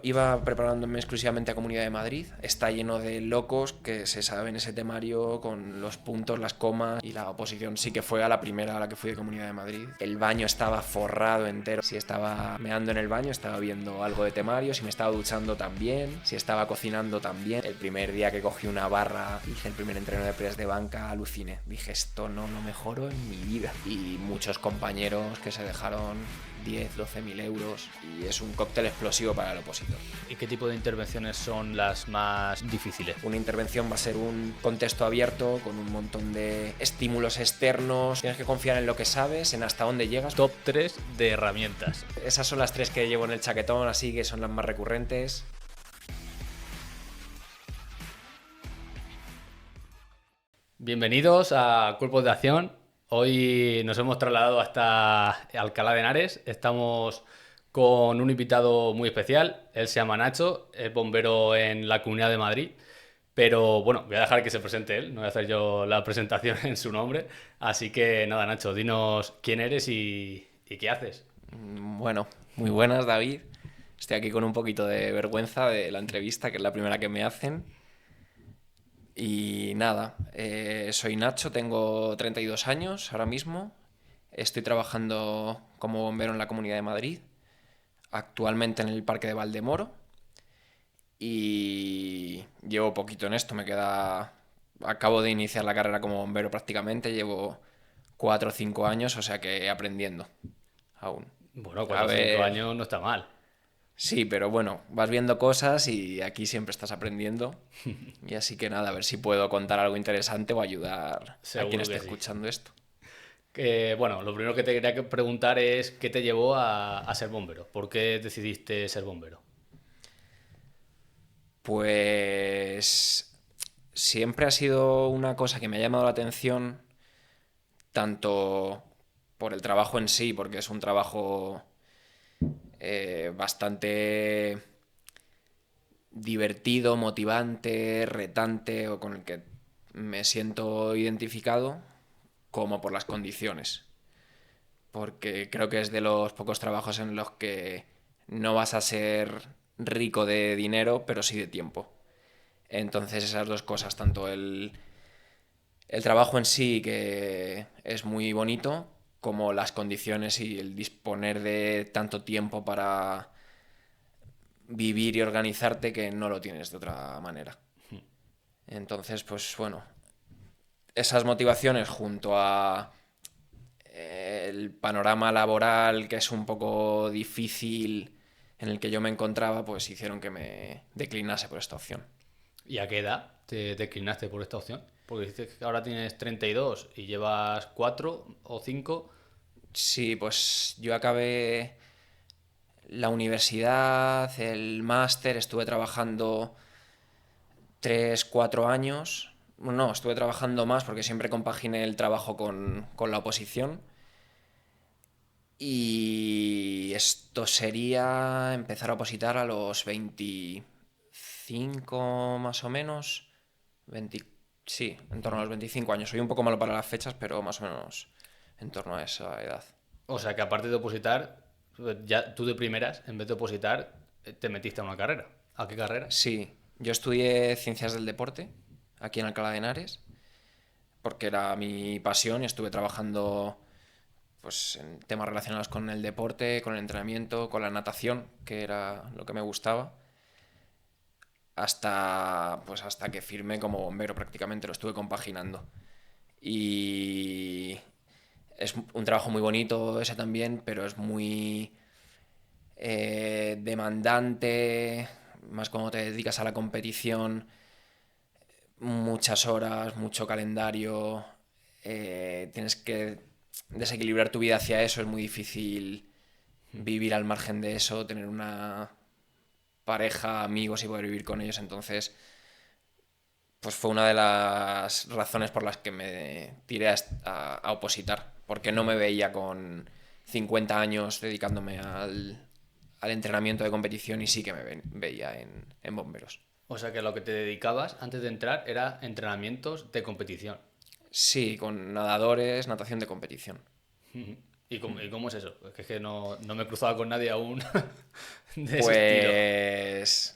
Iba preparándome exclusivamente a Comunidad de Madrid. Está lleno de locos que se saben ese temario con los puntos, las comas y la oposición. Sí que fue a la primera a la que fui de Comunidad de Madrid. El baño estaba forrado entero. Si estaba meando en el baño estaba viendo algo de temario. Si me estaba duchando también. Si estaba cocinando también. El primer día que cogí una barra, hice el primer entreno de press de banca, aluciné. Dije, esto no lo mejoro en mi vida. Y muchos compañeros que se dejaron 10, 12 mil euros y es un cóctel explosivo para el opositor. ¿Y qué tipo de intervenciones son las más difíciles? Una intervención va a ser un contexto abierto con un montón de estímulos externos. Tienes que confiar en lo que sabes, en hasta dónde llegas. Top 3 de herramientas. Esas son las 3 que llevo en el chaquetón, así que son las más recurrentes. Bienvenidos a Cuerpos de Acción. Hoy nos hemos trasladado hasta Alcalá de Henares. Estamos con un invitado muy especial. Él se llama Nacho, es bombero en la Comunidad de Madrid. Pero bueno, voy a dejar que se presente él, no voy a hacer yo la presentación en su nombre. Así que nada, Nacho, dinos quién eres y qué haces. Bueno, muy buenas, David. Estoy aquí con un poquito de vergüenza de la entrevista, que es la primera que me hacen. Y nada, soy Nacho, tengo 32 años ahora mismo. Estoy trabajando como bombero en la Comunidad de Madrid, actualmente en el Parque de Valdemoro. Y llevo poquito en esto, acabo de iniciar la carrera como bombero prácticamente, llevo 4 o 5 años, o sea que aprendiendo aún. Bueno, A 4 o 5 ver, años no está mal. sí, pero bueno, vas viendo cosas y aquí siempre estás aprendiendo. Y así que nada, a ver si puedo contar algo interesante o ayudar a quien Seguro esté que sí. escuchando esto. Bueno, lo primero que te quería preguntar es qué te llevó a ser bombero. ¿Por qué decidiste ser bombero? Pues siempre ha sido una cosa que me ha llamado la atención, tanto por el trabajo en sí, porque es un trabajo bastante divertido, motivante, retante o con el que me siento identificado, como por las condiciones. Porque creo que es de los pocos trabajos en los que no vas a ser rico de dinero, pero sí de tiempo. Entonces esas dos cosas, tanto el trabajo en sí, que es muy bonito, como las condiciones y el disponer de tanto tiempo para vivir y organizarte que no lo tienes de otra manera. Entonces, pues bueno, esas motivaciones junto a el panorama laboral que es un poco difícil en el que yo me encontraba, pues hicieron que me declinase por esta opción. ¿Y a qué edad te declinaste por esta opción? Porque dices que ahora tienes 32 y llevas 4 o 5. Sí, pues yo acabé la universidad, el máster, estuve trabajando 3, 4 años. No, estuve trabajando más porque siempre compaginé el trabajo con la oposición. Y esto sería empezar a opositar a los 25 más o menos. 20, sí, en torno a los 25 años. Soy un poco malo para las fechas, pero más o menos en torno a esa edad. O sea que aparte de opositar, ya tú de primeras, en vez de opositar, te metiste a una carrera. ¿A qué carrera? Sí, yo estudié ciencias del deporte aquí en Alcalá de Henares porque era mi pasión y estuve trabajando pues en temas relacionados con el deporte, con el entrenamiento, con la natación, que era lo que me gustaba, hasta que firmé como bombero prácticamente, lo estuve compaginando. Y es un trabajo muy bonito ese también, pero es muy demandante, más cuando te dedicas a la competición, muchas horas, mucho calendario, tienes que desequilibrar tu vida hacia eso, es muy difícil vivir al margen de eso, tener una pareja, amigos y poder vivir con ellos, entonces pues fue una de las razones por las que me tiré a opositar, porque no me veía con 50 años dedicándome al entrenamiento de competición y sí que veía en bomberos. O sea que a lo que te dedicabas antes de entrar era entrenamientos de competición. Sí, con nadadores, natación de competición. ¿Y cómo es eso? Es que no me he cruzado con nadie aún de ese estilo. Pues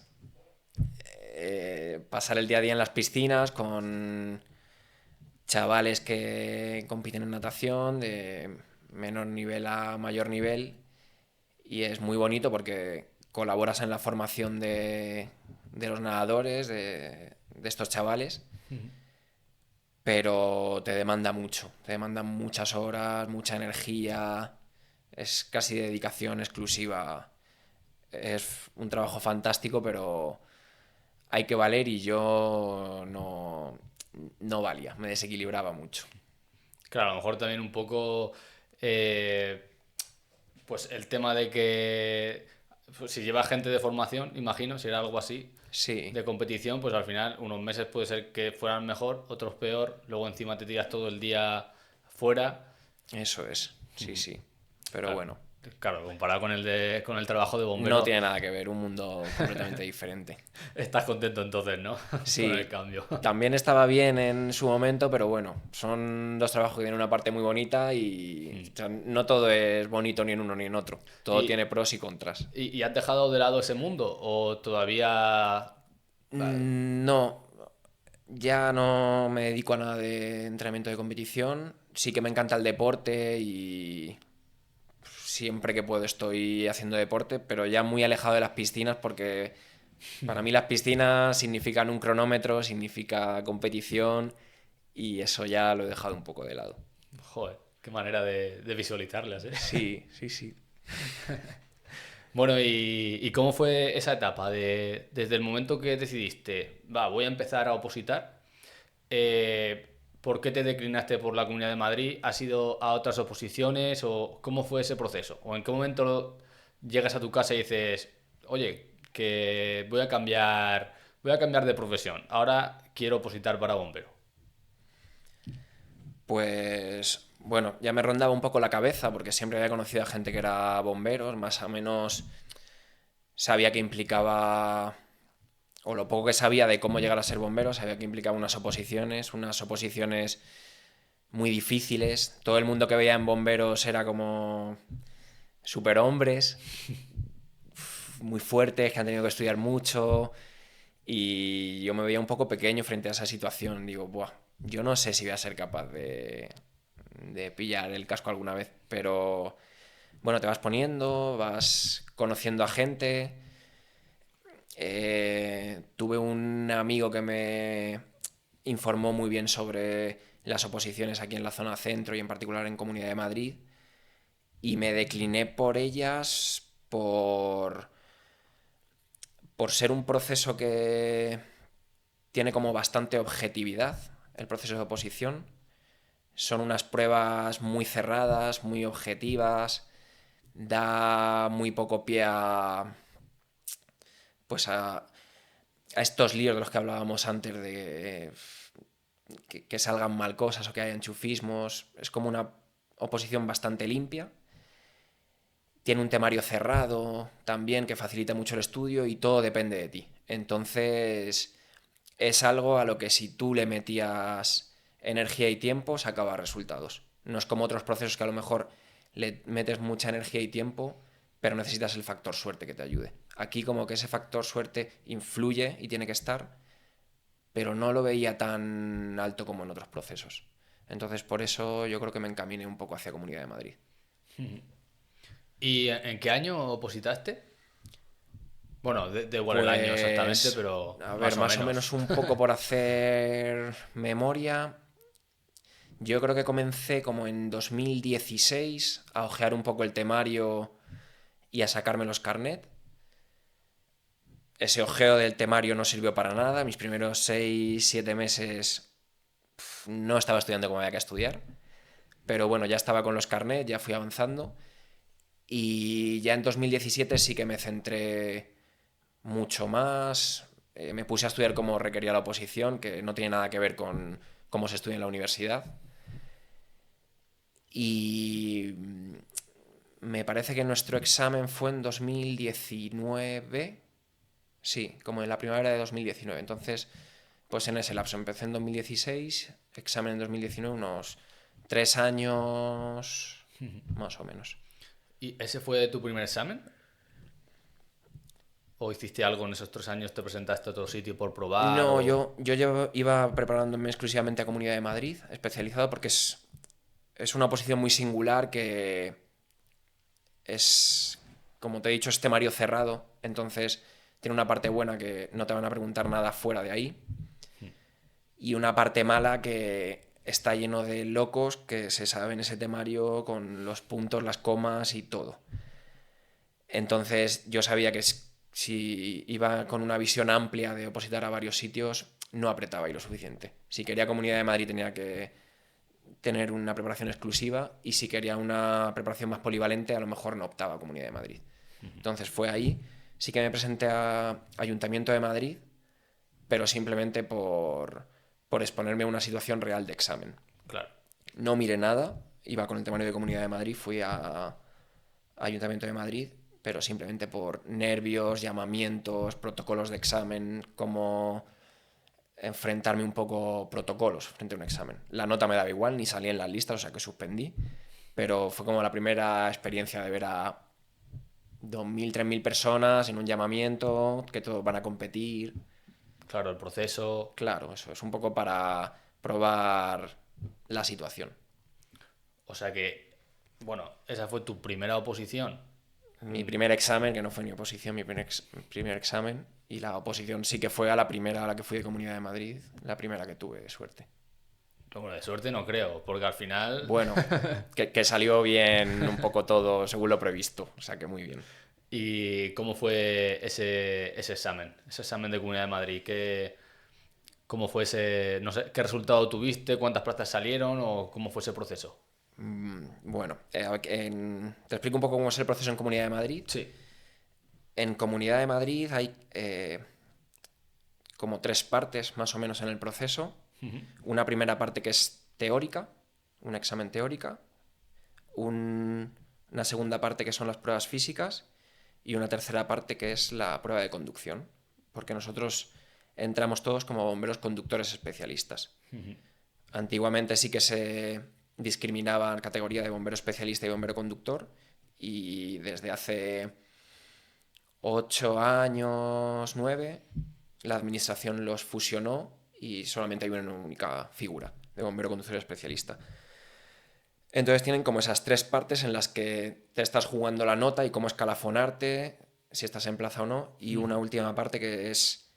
pasar el día a día en las piscinas con chavales que compiten en natación de menor nivel a mayor nivel y es muy bonito porque colaboras en la formación de los nadadores, de estos chavales, pero te demanda muchas horas, mucha energía, es casi dedicación exclusiva. Es un trabajo fantástico, pero hay que valer y yo no valía, me desequilibraba mucho. Claro, a lo mejor también un poco, eh, pues el tema de que pues, si lleva gente de formación, imagino, si era algo así, Sí, de competición, pues al final unos meses puede ser que fueran mejor, otros peor, luego encima te tiras todo el día fuera. eso es, sí, sí. Pero Claro, bueno, claro, comparado con el trabajo de no bombero, tiene nada que ver, un mundo completamente diferente. estás contento entonces, ¿no? Con el Sí, cambio. también estaba bien en su momento, pero bueno, son dos trabajos que tienen una parte muy bonita y o sea, no todo es bonito ni en uno ni en otro. Todo ¿Y, tiene pros y contras. y has dejado de lado ese mundo o todavía... No, ya no me dedico a nada de entrenamiento de competición. Sí que me encanta el deporte y siempre que puedo estoy haciendo deporte, pero ya muy alejado de las piscinas porque para mí las piscinas significan un cronómetro, significa competición y eso ya lo he dejado un poco de lado. Joder, qué manera de visualizarlas, ¿eh? Sí, sí, sí. Bueno, ¿y cómo fue esa etapa desde el momento que decidiste, va, voy a empezar a opositar? ¿Por qué te declinaste por la Comunidad de Madrid? ¿Has ido a otras oposiciones o cómo fue ese proceso? ¿O en qué momento llegas a tu casa y dices, oye, que voy a cambiar de profesión, ahora quiero opositar para bombero? Pues bueno, ya me rondaba un poco la cabeza porque siempre había conocido a gente que era bomberos, más o menos sabía que implicaba, o lo poco que sabía de cómo llegar a ser bombero, sabía que implicaba unas oposiciones muy difíciles. Todo el mundo que veía en bomberos era como superhombres, muy fuertes, que han tenido que estudiar mucho. Y yo me veía un poco pequeño frente a esa situación. Digo, buah, yo no sé si voy a ser capaz de pillar el casco alguna vez, pero bueno, te vas poniendo, vas conociendo a gente. Tuve un amigo que me informó muy bien sobre las oposiciones aquí en la zona centro y en particular en Comunidad de Madrid y me decliné por ellas por ser un proceso que tiene como bastante objetividad, el proceso de oposición. Son unas pruebas muy cerradas, muy objetivas, da muy poco pie pues a estos líos de los que hablábamos antes de que salgan mal cosas o que haya enchufismos. Es como una oposición bastante limpia. Tiene un temario cerrado también que facilita mucho el estudio y todo depende de ti. Entonces es algo a lo que si tú le metías energía y tiempo sacabas resultados. No es como otros procesos que a lo mejor le metes mucha energía y tiempo, pero necesitas el factor suerte que te ayude. Aquí como que ese factor suerte influye y tiene que estar, pero no lo veía tan alto como en otros procesos. Entonces por eso yo creo que me encaminé un poco hacia Comunidad de Madrid. ¿Y en qué año opositaste? Bueno, de igual el año exactamente, Pues, pero a ver, más o más o menos. menos un poco por hacer memoria. Yo creo que comencé como en 2016 a ojear un poco el temario y a sacarme los carnet. Ese ojeo del temario no sirvió para nada. Mis primeros 6 7 meses no estaba estudiando como había que estudiar. Pero bueno, ya estaba con los carnet, ya fui avanzando. Y ya en 2017 sí que me centré mucho más. Me puse a estudiar como requería la oposición, que no tiene nada que ver con cómo se estudia en la universidad. Y me parece que nuestro examen fue en 2019. Sí, como en la primavera de 2019. Entonces, pues en ese lapso empecé en 2016, examen en 2019, unos 3 años más o menos. ¿Y ese fue tu primer examen? ¿O hiciste algo en esos 3 años? ¿Te presentaste a otro sitio por probar? No, O... iba preparándome exclusivamente a Comunidad de Madrid, especializado, porque es una posición muy singular que es, como te he dicho, es temario cerrado, entonces tiene una parte buena que no te van a preguntar nada fuera de ahí, y una parte mala que está lleno de locos que se saben ese temario con los puntos, las comas y todo. Entonces yo sabía que si iba con una visión amplia de opositar a varios sitios, no apretaba ahí lo suficiente. Si quería Comunidad de Madrid tenía que tener una preparación exclusiva, y si quería una preparación más polivalente a lo mejor no optaba a Comunidad de Madrid. Entonces fue ahí. Sí que me presenté a Ayuntamiento de Madrid, pero simplemente por exponerme a una situación real de examen. Claro. No miré nada, iba con el temario de Comunidad de Madrid, fui a Ayuntamiento de Madrid, pero simplemente por nervios, llamamientos, protocolos de examen, como enfrentarme un poco protocolos frente a un examen. La nota me daba igual, ni salía en las listas, o sea que suspendí, pero fue como la primera experiencia de ver a 2.000, 3.000 personas en un llamamiento, que todos van a competir. Claro, el proceso. Claro, eso es un poco para probar la situación. O sea que, bueno, esa fue tu primera oposición. Mi primer examen, que no fue ni oposición, mi primer examen, y la oposición sí que fue a la primera a la que fui de Comunidad de Madrid, la primera que tuve, suerte. Bueno, de suerte no creo, porque al final... Bueno, que salió bien un poco todo según lo previsto, o sea que muy bien. ¿Y cómo fue ese examen? Ese examen de Comunidad de Madrid. ¿Cómo fue ese... No sé, qué resultado tuviste? ¿Cuántas plazas salieron? ¿O cómo fue ese proceso? Bueno, te explico un poco cómo es el proceso en Comunidad de Madrid. Sí. En Comunidad de Madrid hay como 3 partes más o menos en el proceso. Una primera parte que es teórica, un examen teórica, una segunda parte que son las pruebas físicas, y una tercera parte que es la prueba de conducción, porque nosotros entramos todos como bomberos conductores especialistas. Antiguamente sí que se discriminaban categoría de bombero especialista y bombero conductor, y desde hace 8 años, 9, la administración los fusionó y solamente hay una única figura de bombero conductor especialista. Entonces tienen como esas 3 partes en las que te estás jugando la nota y cómo escalafonarte, si estás en plaza o no, y una última parte que es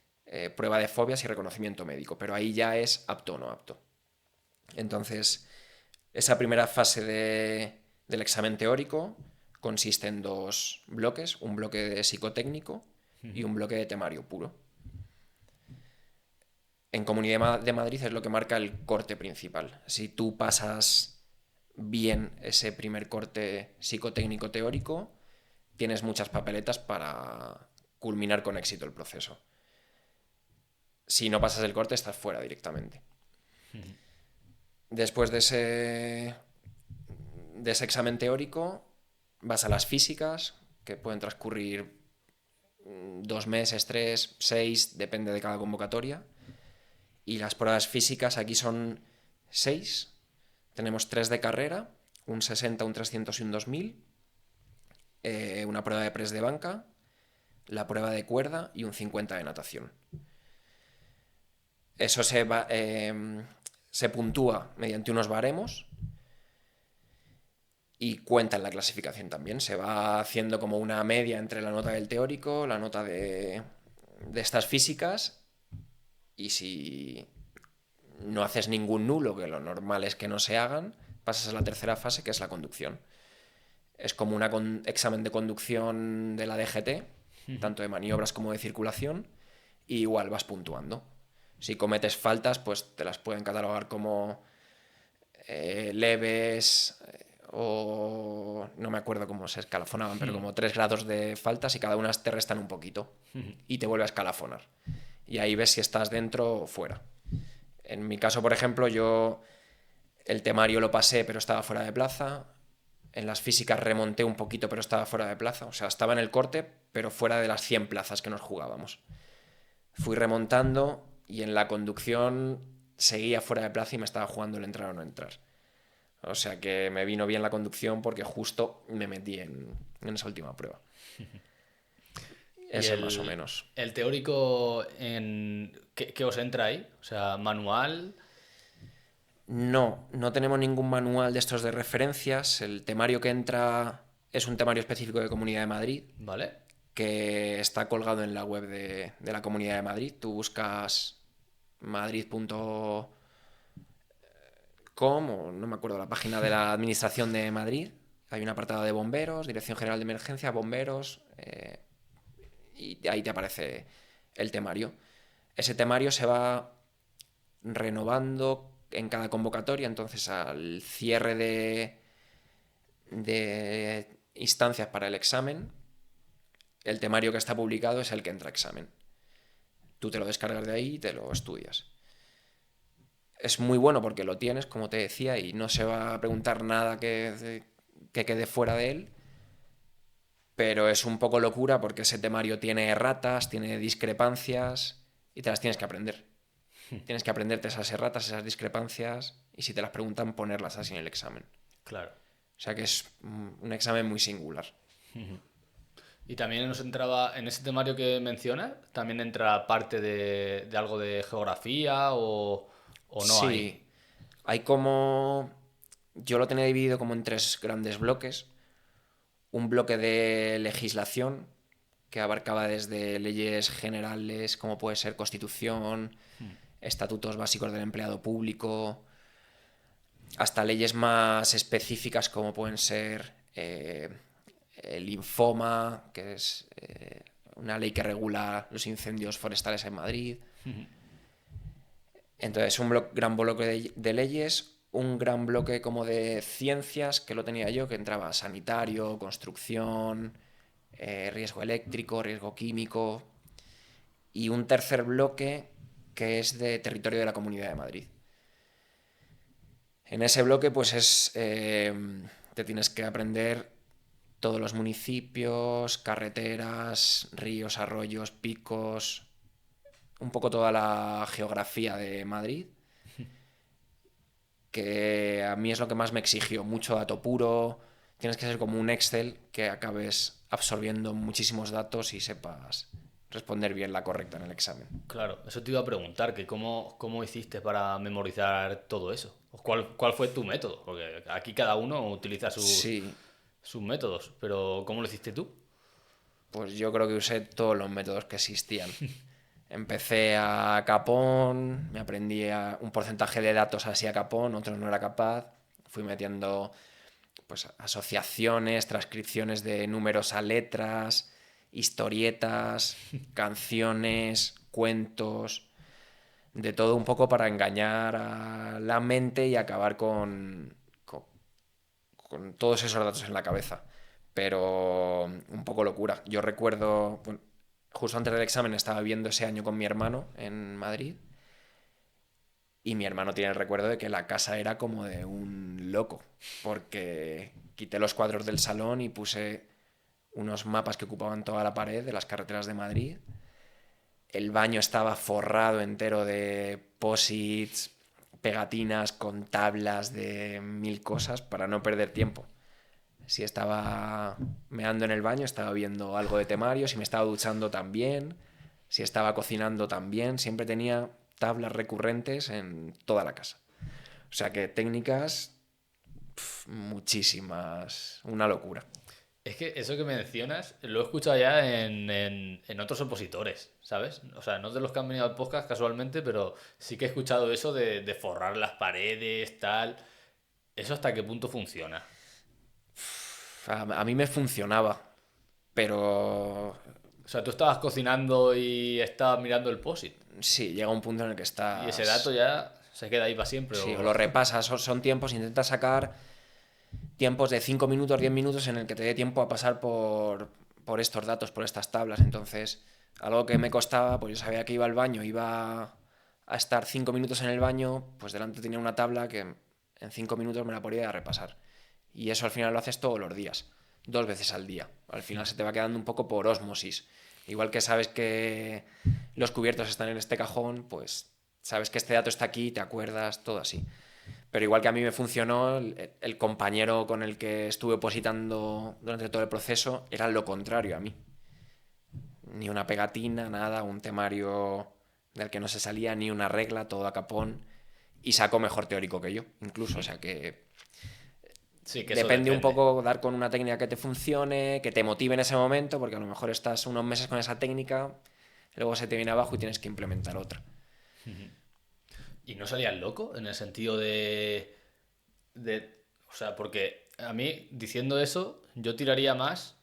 prueba de fobias y reconocimiento médico, pero ahí ya es apto o no apto. Entonces, esa primera fase del examen teórico consiste en 2 bloques, un bloque de psicotécnico y un bloque de temario puro. En Comunidad de Madrid es lo que marca el corte principal. Si tú pasas bien ese primer corte psicotécnico teórico, tienes muchas papeletas para culminar con éxito el proceso. Si no pasas el corte, estás fuera directamente. Después de ese examen teórico, vas a las físicas, que pueden transcurrir 2 meses, 3, 6, depende de cada convocatoria. Y las pruebas físicas aquí son 6. Tenemos 3 de carrera, un 60, un 300 y un 2000. Una prueba de press de banca, la prueba de cuerda y un 50 de natación. Eso se puntúa mediante unos baremos y cuenta en la clasificación también. Se va haciendo como una media entre la nota del teórico, la nota de estas físicas, y si no haces ningún nulo, que lo normal es que no se hagan, pasas a la tercera fase, que es la conducción. Es como un examen de conducción de la DGT, tanto de maniobras como de circulación, y igual vas puntuando. Si cometes faltas, pues te las pueden catalogar como leves, o no me acuerdo cómo se escalafonaban, pero como 3 grados de faltas, y cada una te restan un poquito y te vuelve a escalafonar. Y ahí ves si estás dentro o fuera. En mi caso, por ejemplo, yo el temario lo pasé, pero estaba fuera de plaza. En las físicas remonté un poquito, pero estaba fuera de plaza. O sea, estaba en el corte, pero fuera de las 100 plazas que nos jugábamos. Fui remontando, y en la conducción seguía fuera de plaza y me estaba jugando el entrar o no entrar. O sea que me vino bien la conducción porque justo me metí en esa última prueba. Y Ese más o menos. el teórico, ¿qué os entra ahí? O sea, manual, No, no tenemos ningún manual de estos de referencias. El temario que entra es un temario específico de Comunidad de Madrid ¿vale? que está colgado en la web de la Comunidad de Madrid. Tú buscas madrid.com o no me acuerdo la página de la Administración de Madrid. Hay un apartado de bomberos, Dirección General de Emergencia, bomberos, y ahí te aparece el temario. Ese temario se va renovando en cada convocatoria, entonces al cierre de instancias para el examen, el temario que está publicado es el que entra a examen. Tú te lo descargas de ahí y te lo estudias. Es muy bueno porque lo tienes, como te decía, y no se va a preguntar nada que quede fuera de él, pero es un poco locura porque ese temario tiene erratas, tiene discrepancias y te las tienes que aprender. Tienes que aprenderte esas erratas, esas discrepancias y si te las preguntan ponerlas así en el examen. Claro. O sea que es un examen muy singular. Y también nos entraba, en ese temario que mencionas, también entra parte de algo de geografía o no hay. Sí, hay como... Yo lo tenía dividido como en tres grandes bloques. Un bloque de legislación que abarcaba desde leyes generales como puede ser Constitución, estatutos básicos del empleado público, hasta leyes más específicas como pueden ser el Infoma, que es una ley que regula los incendios forestales en Madrid. Entonces, un gran bloque de leyes, un gran bloque como de ciencias, que lo tenía yo, que entraba sanitario, construcción, riesgo eléctrico, riesgo químico, y un tercer bloque que es de territorio de la Comunidad de Madrid. En ese bloque, pues te tienes que aprender todos los municipios, carreteras, ríos, arroyos, picos, un poco toda la geografía de Madrid, que a mí es lo que más me exigió, mucho dato puro, tienes que ser como un Excel que acabes absorbiendo muchísimos datos y sepas responder bien la correcta en el examen. Claro, eso te iba a preguntar, que cómo hiciste para memorizar todo eso. ¿O cuál fue tu método? Porque aquí cada uno utiliza Sí, sus métodos, pero ¿cómo lo hiciste tú? pues yo creo que usé todos los métodos que existían. Empecé a capón, me aprendí un porcentaje de datos así a capón, otros no era capaz. Fui metiendo pues asociaciones, transcripciones de números a letras, historietas, canciones, cuentos, de todo un poco para engañar a la mente y acabar con todos esos datos en la cabeza. Pero un poco locura. Yo recuerdo, bueno, justo antes del examen estaba viendo ese año con mi hermano en Madrid y mi hermano tiene el recuerdo de que la casa era como de un loco, porque quité los cuadros del salón y puse unos mapas que ocupaban toda la pared de las carreteras de Madrid. El baño estaba forrado entero de posits, pegatinas con tablas de mil cosas para no perder tiempo. Si estaba meando en el baño, estaba viendo algo de temario, si me estaba duchando también, si estaba cocinando también, siempre tenía tablas recurrentes en toda la casa. O sea que técnicas, muchísimas, una locura. Es que eso que mencionas lo he escuchado ya en otros opositores, ¿sabes? O sea, no de los que han venido al podcast casualmente, pero sí que he escuchado eso de forrar las paredes, tal. ¿Eso hasta qué punto funciona? A mí me funcionaba, pero O sea, tú estabas cocinando y estabas mirando el POSIT. sí, llega un punto en el que Y ese dato estás... ya se queda ahí para siempre. Sí, o O... lo repasas, son tiempos, intentas sacar tiempos de 5 minutos, 10 minutos en el que te dé tiempo a pasar por estos datos, por estas tablas. Entonces, algo que me costaba, pues yo sabía que iba al baño, iba a estar 5 minutos en el baño, pues delante tenía una tabla que en 5 minutos me la podía repasar. Y eso al final lo haces todos los días, 2 veces al día. Al final se te va quedando un poco por ósmosis. Igual que sabes que los cubiertos están en este cajón, pues sabes que este dato está aquí, te acuerdas, todo así. Pero igual que a mí me funcionó, el compañero con el que estuve opositando durante todo el proceso era lo contrario a mí. Ni una pegatina, nada, un temario del que no se salía, ni una regla, todo a capón. Y sacó mejor teórico que yo, incluso. O sea que Sí, que eso depende un depende. poco dar con una técnica que te funcione, que te motive en ese momento, porque a lo mejor estás unos meses con esa técnica, luego se te viene abajo y tienes que implementar otra. ¿Y no salías loco en el sentido o sea, porque a mí, diciendo eso, yo tiraría más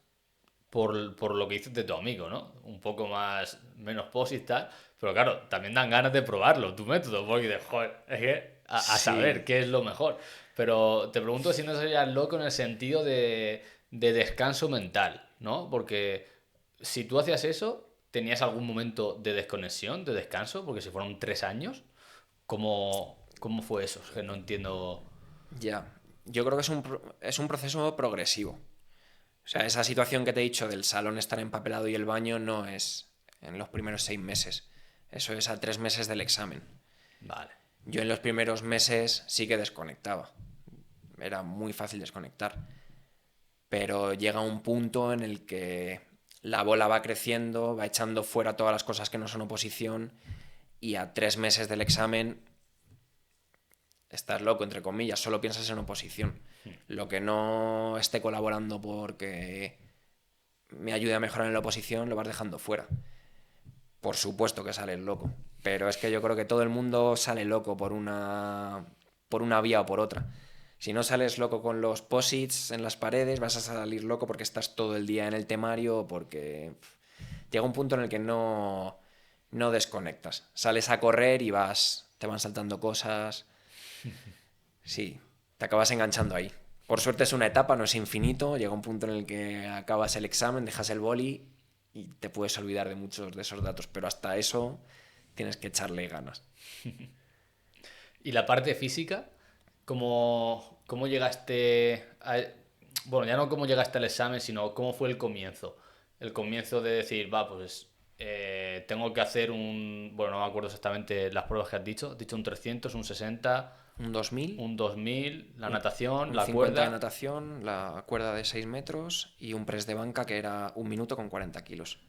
por lo que dices de tu amigo, ¿no? Un poco más, menos post y tal. Pero claro, también dan ganas de probarlo, tu método, porque dices, joder, es que a saber Sí, qué es lo mejor. Pero te pregunto si no serías loco en el sentido de descanso mental, ¿no? Porque si tú hacías eso, ¿tenías algún momento de desconexión, de descanso? Porque si fueron 3 años, ¿cómo fue eso? Es que no entiendo. ya. Yo creo que es un proceso progresivo. O sea, esa situación que te he dicho del salón estar empapelado y el baño no es en los primeros 6 meses. Eso es a 3 meses del examen. Vale. Yo en los primeros meses sí que desconectaba. Era muy fácil desconectar. Pero llega un punto en el que la bola va creciendo, va echando fuera todas las cosas que no son oposición y a 3 meses del examen estás loco, entre comillas, solo piensas en oposición. Lo que no esté colaborando porque me ayude a mejorar en la oposición lo vas dejando fuera. Por supuesto que sales loco, pero es que yo creo que todo el mundo sale loco por una vía o por otra. Si no sales loco con los posits en las paredes, vas a salir loco porque estás todo el día en el temario o porque llega un punto en el que no desconectas. Sales a correr y te van saltando cosas. Sí, te acabas enganchando ahí. Por suerte es una etapa, no es infinito. Llega un punto en el que acabas el examen, dejas el boli y te puedes olvidar de muchos de esos datos, pero hasta eso tienes que echarle ganas. ¿Y la parte física? ¿Cómo llegaste a... Bueno, ya no cómo llegaste al examen, sino cómo fue el comienzo. El comienzo de decir, va, pues tengo que hacer un... Bueno, no me acuerdo exactamente las pruebas que has dicho. Has dicho un 300, un 60, Un 2000, un 2000, la un, natación, un la 50 de cuerda. natación, la cuerda de 6 metros y un press de banca que era 1 minuto con 40 kilos.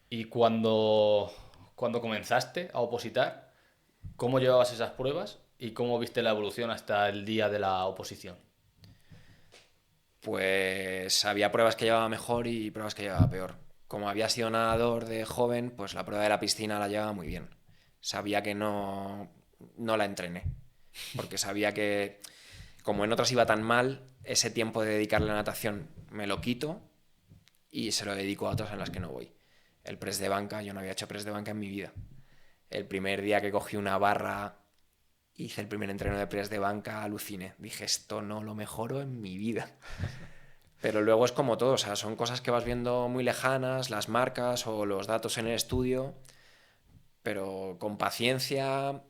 Y cuando comenzaste a opositar, ¿cómo llevabas esas pruebas y cómo viste la evolución hasta el día de la oposición? Pues había pruebas que llevaba mejor y pruebas que llevaba peor. Como había sido nadador de joven, pues la prueba de la piscina la llevaba muy bien. Sabía que no la entrené, porque sabía que como en otras iba tan mal, ese tiempo de dedicarle a la natación me lo quito y se lo dedico a otras en las que no voy. El press de banca, yo no había hecho press de banca en mi vida. El primer día que cogí una barra, hice el primer entreno de press de banca, aluciné. Dije, esto no lo mejoro en mi vida. Pero luego es como todo, o sea, son cosas que vas viendo muy lejanas, las marcas o los datos en el estudio, pero con paciencia,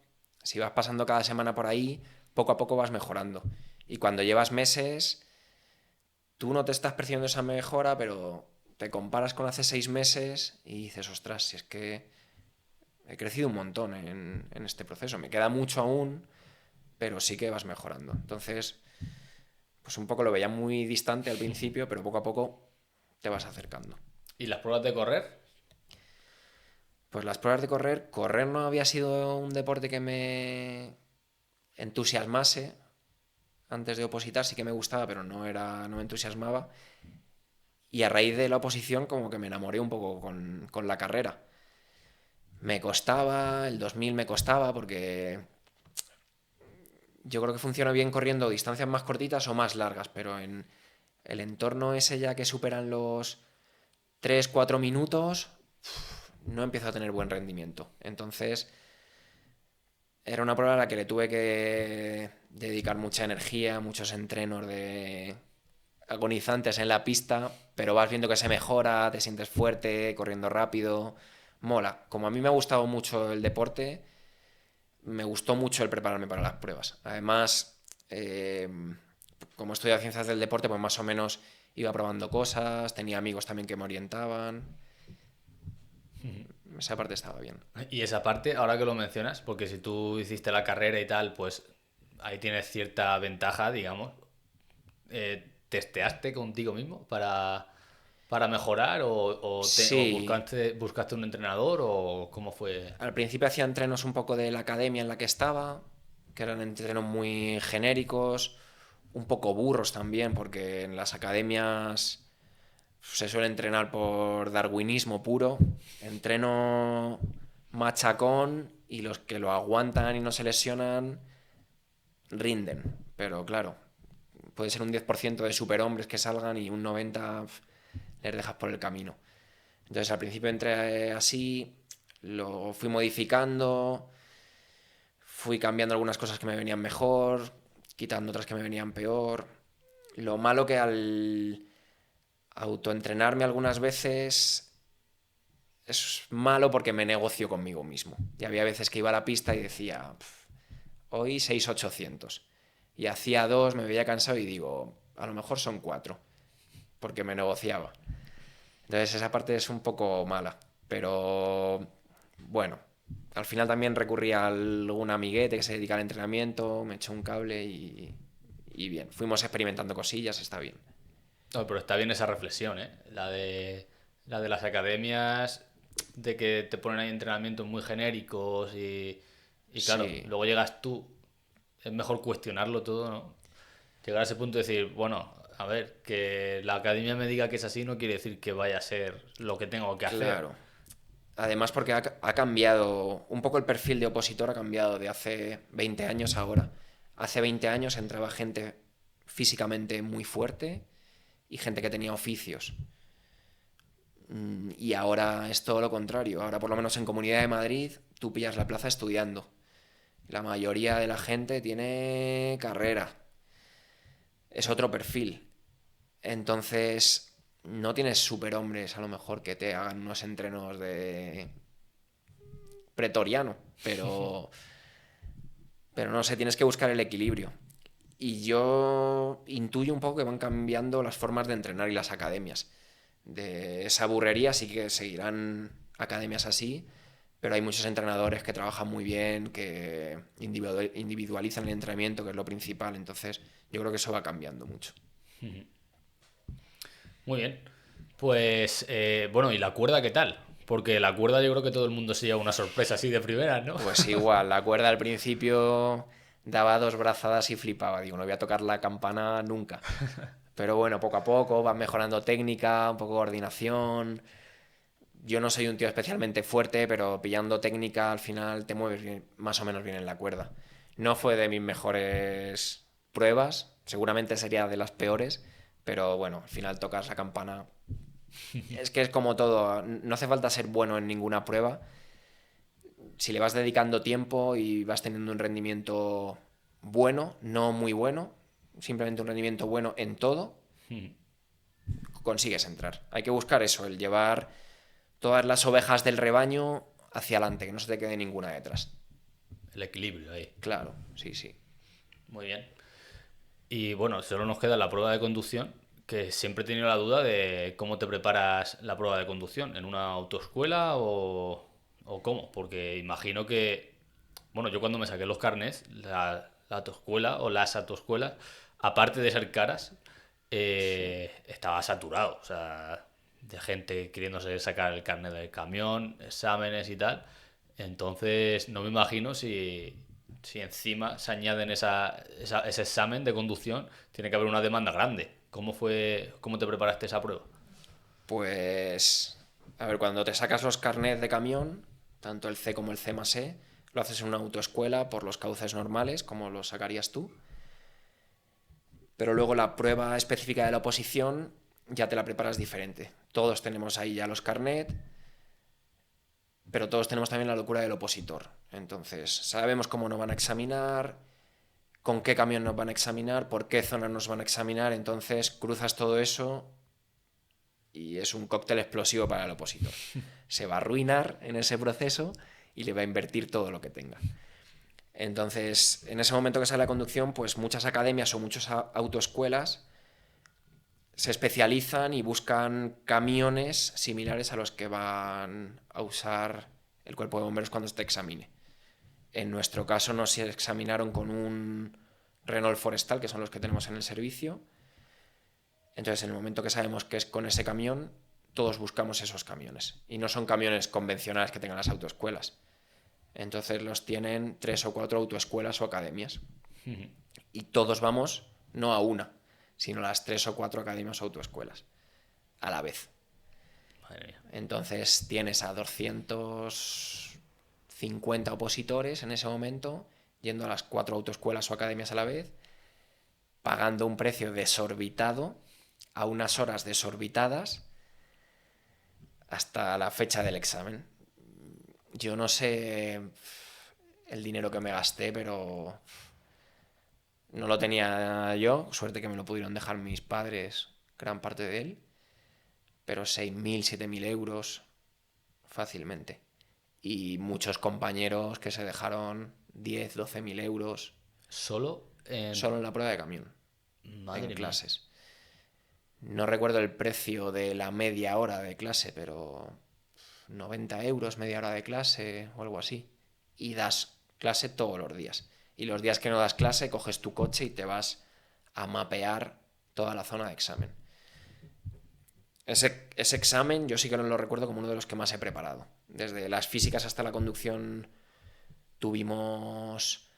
si vas pasando cada semana por ahí, poco a poco vas mejorando. Y cuando llevas meses, tú no te estás percibiendo esa mejora, pero te comparas con hace 6 meses y dices, ostras, si es que he crecido un montón en este proceso. Me queda mucho aún, pero sí que vas mejorando. Entonces, pues un poco lo veía muy distante al principio, pero poco a poco te vas acercando. ¿Y las pruebas de correr? Pues las pruebas de correr no había sido un deporte que me entusiasmase antes de opositar, sí que me gustaba, pero no me entusiasmaba. Y a raíz de la oposición como que me enamoré un poco con la carrera. Me costaba, el 2000 me costaba porque yo creo que funciona bien corriendo distancias más cortitas o más largas, pero en el entorno ese ya que superan los 3 4 minutos, no empiezo a tener buen rendimiento. Entonces era una prueba a la que le tuve que dedicar mucha energía, muchos entrenos de agonizantes en la pista, pero vas viendo que se mejora, te sientes fuerte, corriendo rápido, mola. Como a mí me ha gustado mucho el deporte, me gustó mucho el prepararme para las pruebas. Además, eh, como estudio ciencias del deporte, pues más o menos iba probando cosas, tenía amigos también que me orientaban. Esa parte estaba bien. Y esa parte, ahora que lo mencionas, porque si tú hiciste la carrera y tal, pues ahí tienes cierta ventaja, digamos. ¿Testeaste contigo mismo para mejorar o Sí, buscaste un entrenador o cómo fue? al principio hacía entrenos un poco de la academia en la que estaba, que eran entrenos muy genéricos, un poco burros también, porque en las academias se suele entrenar por darwinismo puro. Entreno machacón y los que lo aguantan y no se lesionan rinden. Pero claro, puede ser un 10% de superhombres que salgan y un 90% les dejas por el camino. Entonces al principio entré así, lo fui modificando, fui cambiando algunas cosas que me venían mejor, quitando otras que me venían peor. Lo malo que al autoentrenarme algunas veces es malo porque me negocio conmigo mismo. Y había veces que iba a la pista y decía, hoy 6.800. Y hacía dos, me veía cansado y digo, a lo mejor son cuatro, porque me negociaba. Entonces esa parte es un poco mala, pero bueno, al final también recurrí a algún amiguete que se dedica al entrenamiento, me echó un cable y bien, fuimos experimentando cosillas, está bien. No, pero está bien esa reflexión, ¿eh? La de las academias, de que te ponen ahí entrenamientos muy genéricos y claro, Sí, luego llegas tú, es mejor cuestionarlo todo, ¿no? Llegar a ese punto de decir, bueno, a ver, que la academia me diga que es así no quiere decir que vaya a ser lo que tengo que hacer. claro. Además porque ha cambiado, un poco el perfil de opositor ha cambiado de hace 20 años a ahora. Hace 20 años entraba gente físicamente muy fuerte y gente que tenía oficios. Y ahora es todo lo contrario. Ahora, por lo menos en Comunidad de Madrid, tú pillas la plaza estudiando. La mayoría de la gente tiene carrera. Es otro perfil. Entonces, no tienes superhombres a lo mejor que te hagan unos entrenos de pretoriano, pero no sé, tienes que buscar el equilibrio. Y yo intuyo un poco que van cambiando las formas de entrenar y las academias. De esa burrería sí que seguirán academias así, pero hay muchos entrenadores que trabajan muy bien, que individualizan el entrenamiento, que es lo principal. Entonces, yo creo que eso va cambiando mucho. Muy bien. Pues, bueno, ¿y la cuerda qué tal? Porque la cuerda yo creo que todo el mundo se lleva una sorpresa así de primeras, ¿no? Pues igual, la cuerda al principio daba dos brazadas y flipaba. Digo, no voy a tocar la campana nunca. Pero bueno, poco a poco vas mejorando técnica, un poco de coordinación. Yo no soy un tío especialmente fuerte, pero pillando técnica al final te mueves más o menos bien en la cuerda. No fue de mis mejores pruebas, seguramente sería de las peores, pero bueno, al final tocas la campana. Es que es como todo, no hace falta ser bueno en ninguna prueba. Si le vas dedicando tiempo y vas teniendo un rendimiento bueno, no muy bueno, simplemente un rendimiento bueno en todo, consigues entrar. Hay que buscar eso, el llevar todas las ovejas del rebaño hacia adelante, que no se te quede ninguna detrás. El equilibrio ahí. Claro, sí, sí. Muy bien. Y bueno, solo nos queda la prueba de conducción, que siempre he tenido la duda de cómo te preparas la prueba de conducción, ¿en una autoescuela o cómo? Porque imagino que, bueno, yo cuando me saqué los carnets, la autoescuela o las autoescuelas, aparte de ser caras, estaba saturado, o sea, de gente queriéndose sacar el carnet del camión, exámenes y tal. Entonces, no me imagino si encima se añaden ese examen de conducción, tiene que haber una demanda grande. ¿Cómo te preparaste esa prueba? Pues, a ver, cuando te sacas los carnets de camión, tanto el C como el C más E, lo haces en una autoescuela por los cauces normales, como lo sacarías tú. Pero luego la prueba específica de la oposición ya te la preparas diferente. Todos tenemos ahí ya los carnets, pero todos tenemos también la locura del opositor. Entonces, sabemos cómo nos van a examinar, con qué camión nos van a examinar, por qué zona nos van a examinar, entonces cruzas todo eso y es un cóctel explosivo para el opositor. Se va a arruinar en ese proceso y le va a invertir todo lo que tenga. Entonces, en ese momento que sale la conducción, pues muchas academias o muchas autoescuelas se especializan y buscan camiones similares a los que van a usar el cuerpo de bomberos cuando te examine. En nuestro caso nos examinaron con un Renault Forestal, que son los que tenemos en el servicio. Entonces, en el momento que sabemos que es con ese camión, todos buscamos esos camiones. Y no son camiones convencionales que tengan las autoescuelas. Entonces los tienen 3 o 4 autoescuelas o academias. Y todos vamos, no a una, sino a las 3 o 4 academias o autoescuelas a la vez. Madre mía. Entonces tienes a 250 opositores en ese momento, yendo a las 4 autoescuelas o academias a la vez, pagando un precio desorbitado, a unas horas desorbitadas, hasta la fecha del examen. Yo no sé el dinero que me gasté, pero no lo tenía yo. Suerte que me lo pudieron dejar mis padres, gran parte de él. Pero 6.000, 7.000 euros fácilmente. Y muchos compañeros que se dejaron 10, 12.000 euros Solo en... solo en la prueba de camión, Madre en mía. clases. No recuerdo el precio de la media hora de clase, pero 90 euros media hora de clase o algo así. Y das clase todos los días. Y los días que no das clase, coges tu coche y te vas a mapear toda la zona de examen. Ese examen yo sí que no lo recuerdo como uno de los que más he preparado. Desde las físicas hasta la conducción tuvimos...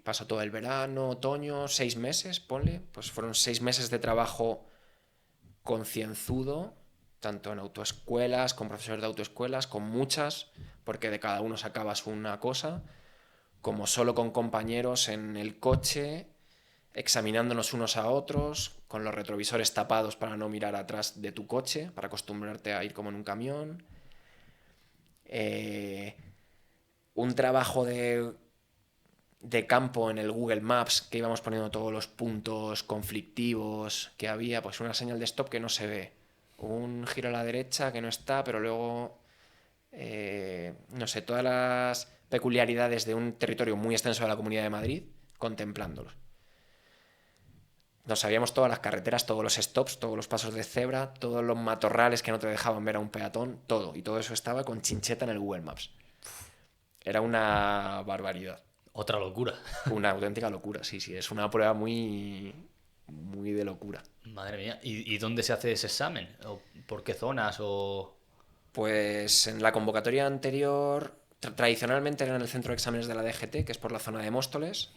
Pasó todo el verano, otoño, 6 meses, ponle. Pues fueron 6 meses de trabajo concienzudo, tanto en autoescuelas, con profesores de autoescuelas, con muchas, porque de cada uno sacabas una cosa, como solo con compañeros en el coche, examinándonos unos a otros, con los retrovisores tapados para no mirar atrás de tu coche, para acostumbrarte a ir como en un camión. Un trabajo de campo en el Google Maps, que íbamos poniendo todos los puntos conflictivos que había, pues una señal de stop que no se ve, un giro a la derecha que no está, pero luego, no sé, todas las peculiaridades de un territorio muy extenso de la Comunidad de Madrid, contemplándolos. Nos sabíamos todas las carreteras, todos los stops, todos los pasos de cebra, todos los matorrales que no te dejaban ver a un peatón, todo. Y todo eso estaba con chincheta en el Google Maps. Era una barbaridad. Otra locura. Una auténtica locura, sí, sí. Es una prueba muy, muy de locura. Madre mía. ¿Y dónde se hace ese examen? ¿O por qué zonas? ¿O...? Pues en la convocatoria anterior, tradicionalmente era en el centro de exámenes de la DGT, que es por la zona de Móstoles.